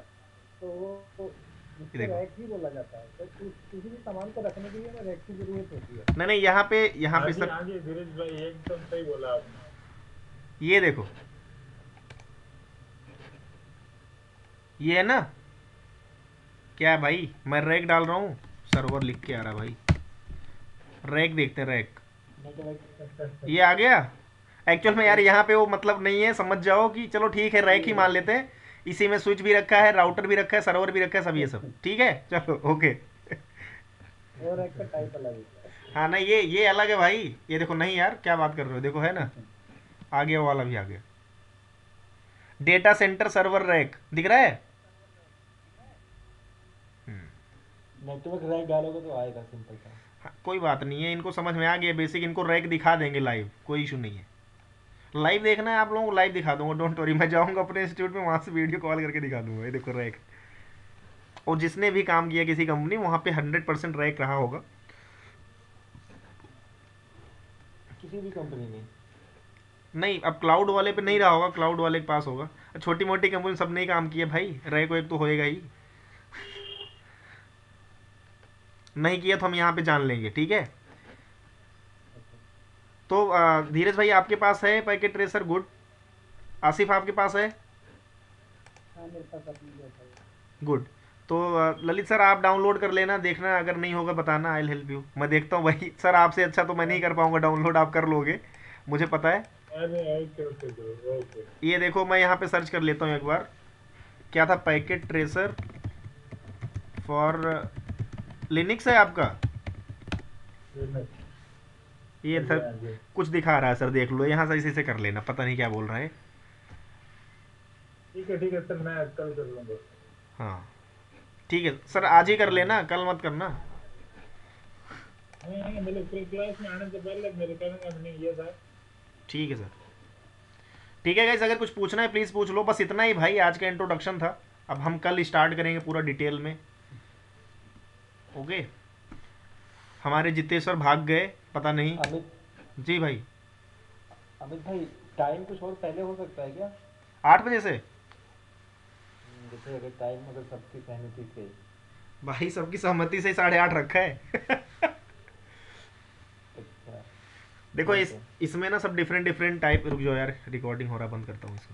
तो वो उसको देखो, रैक ही बोला जाता है। तो किसी भी सामान को रखने के लिए ना रैक की जरूरत होती है। नहीं नहीं, यहाँ पे सर, हाँ जी धीरज भाई एकदम सही बोला आपने। ये देखो, ये है ना, क्या है भाई, मैं रैक डाल रहा हूँ, सर्वर लिख के आ रहा भाई, रैक देखते हैं रैक, नेटवर्क। ये आ गया। एक्चुअल में यार यहाँ पे वो मतलब नहीं है, समझ जाओ कि चलो ठीक है रैक ही मान लेते हैं। इसी में स्विच भी रखा है, राउटर भी रखा है, सर्वर भी रखा है, सब ये सब ठीक है, चलो ओके। वो रैक का टाइप अलग होता हाँ नहीं, ये अलग है भाई, ये देखो, नहीं यार क्या बात कर रहे हो, देखो है ना, है। आ गया वो वाला भी आ गया। डेटा सेंटर सर्वर रैक दिख रहा है। नेटवर्क रैक डालोगे तो आएगा सिंपल सा। हाँ, कोई बात नहीं है, इनको समझ में आ गया बेसिक, इनको रैक दिखा देंगे लाइव, कोई इशू नहीं है। लाइव देखना है आप लोगों को, लाइव दिखा दूंगा, डोंट वरी। मैं जाऊंगा अपने इंस्टीट्यूट में, वहां से वीडियो कॉल करके दिखा दूंगा, ये देखो रैक। और जिसने भी काम किया किसी कंपनी, वहां पे 100% रैक रहा होगा। किसी भी कंपनी में। नहीं, अब क्लाउड वाले पे नहीं रहा होगा, क्लाउड वाले के पास होगा। छोटी मोटी कंपनी सब नहीं काम किया भाई, रहे को एक तो होएगा ही। नहीं किया तो हम यहाँ पे जान लेंगे, ठीक है। तो धीरज भाई आपके पास है पैकेट ट्रेसर? गुड। आसिफ आपके पास है? हाँ मेरे पास अपनी जैसा है। गुड। तो ललित सर आप डाउनलोड कर लेना, देखना अगर नहीं होगा बताना, आई विल हेल्प यू। मैं देखता हूँ भाई, सर आपसे अच्छा तो मैं नहीं कर पाऊंगा डाउनलोड, आप कर लोगे मुझे पता है। अरे ओके ओके ब्रो ओके। ये देखो मैं यहाँ पे सर्च कर लेता हूँ एक बार, क्या था, पैकेट ट्रेसर फॉर लिनक्स है आपका? ये सर कुछ दिखा रहा है सर, देख लो यहाँ से, इसी से कर लेना, पता नहीं क्या बोल रहा है। ठीक है सर, मैं कल कर लूँगा। हाँ ठीक है सर, आज ही कर लेना, कल मत करना। हाँ मतलब फिर क्लास में आने से पहले मेरे कहने का मैंने ये था। ठीक है सर। ठीक है गाइस, अगर कुछ पूछना है प्लीज़ पूछ लो, बस इतना ही भाई आज का इंट्रोडक्शन था। अब हम कल स्टार्ट करेंगे पूरा डिटेल में। ओके। हमारे जितेश सर भाग गए, पता नहीं। अमित जी भाई। अमित भाई, टाइम कुछ और पहले हो सकता है क्या? 8 बजे से? जैसे अगर टाइम अगर सबकी सहमति से। भाई सबकी सहमति से 8:30 रखा है। अच्छा देखो ठीक इस है। इसमें ना सब डिफरेंट डिफरेंट टाइप, रुक जाओ यार, रिकॉर्डिंग हो रहा, बंद करता हूँ इसको।